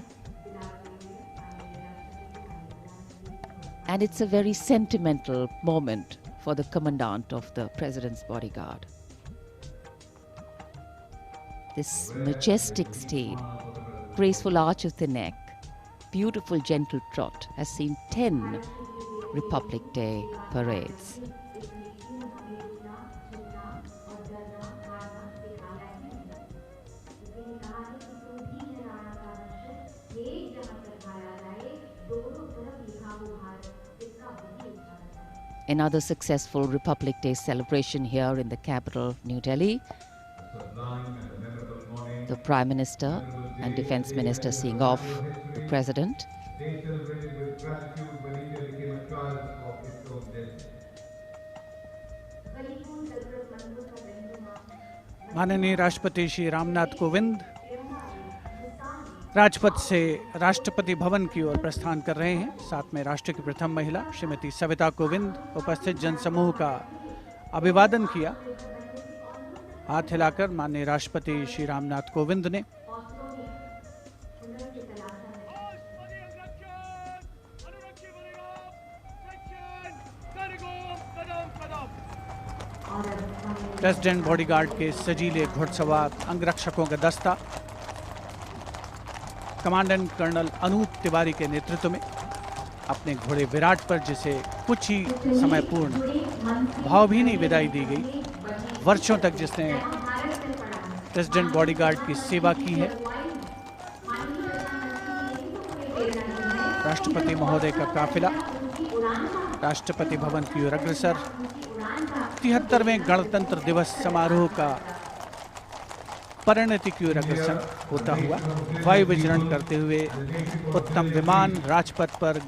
And it's a very sentimental moment for the Commandant of the President's Bodyguard. This majestic steed, graceful arch of the neck, beautiful gentle trot has seen 10 Republic Day parades. Another successful Republic Day celebration here in the capital, New Delhi. The Prime Minister and Defence Minister seeing off the President. माननीय राष्ट्रपति श्री रामनाथ कोविंद राजपथ से राष्ट्रपति भवन की ओर प्रस्थान कर रहे हैं। साथ में राष्ट्र की प्रथम महिला श्रीमती सविता कोविंद उपस्थित जनसमूह का अभिवादन किया। हाथ हिलाकर माननीय राष्ट्रपति श्री रामनाथ कोविंद ने प्रेसिडेंट बॉडीगार्ड के सजीले घुड़सवार अंगरक्षकों का दस्ता कमांडेंट कर्नल अनूप तिवारी के नेतृत्व में अपने घोड़े विराट पर, जिसे कुछ ही समय पूर्ण भावभीनी विदाई दी गई। वर्षों तक जिसने प्रेसिडेंट बॉडीगार्ड की सेवा की है। राष्ट्रपति महोदय का काफिला राष्ट्रपति भवन की ओर अग्रसर 73वें गणतंत्र दिवस समारोह का परिणति की ओर अग्रसर होता हुआ वायु विचरण करते हुए उत्तम विमान राजपथ पर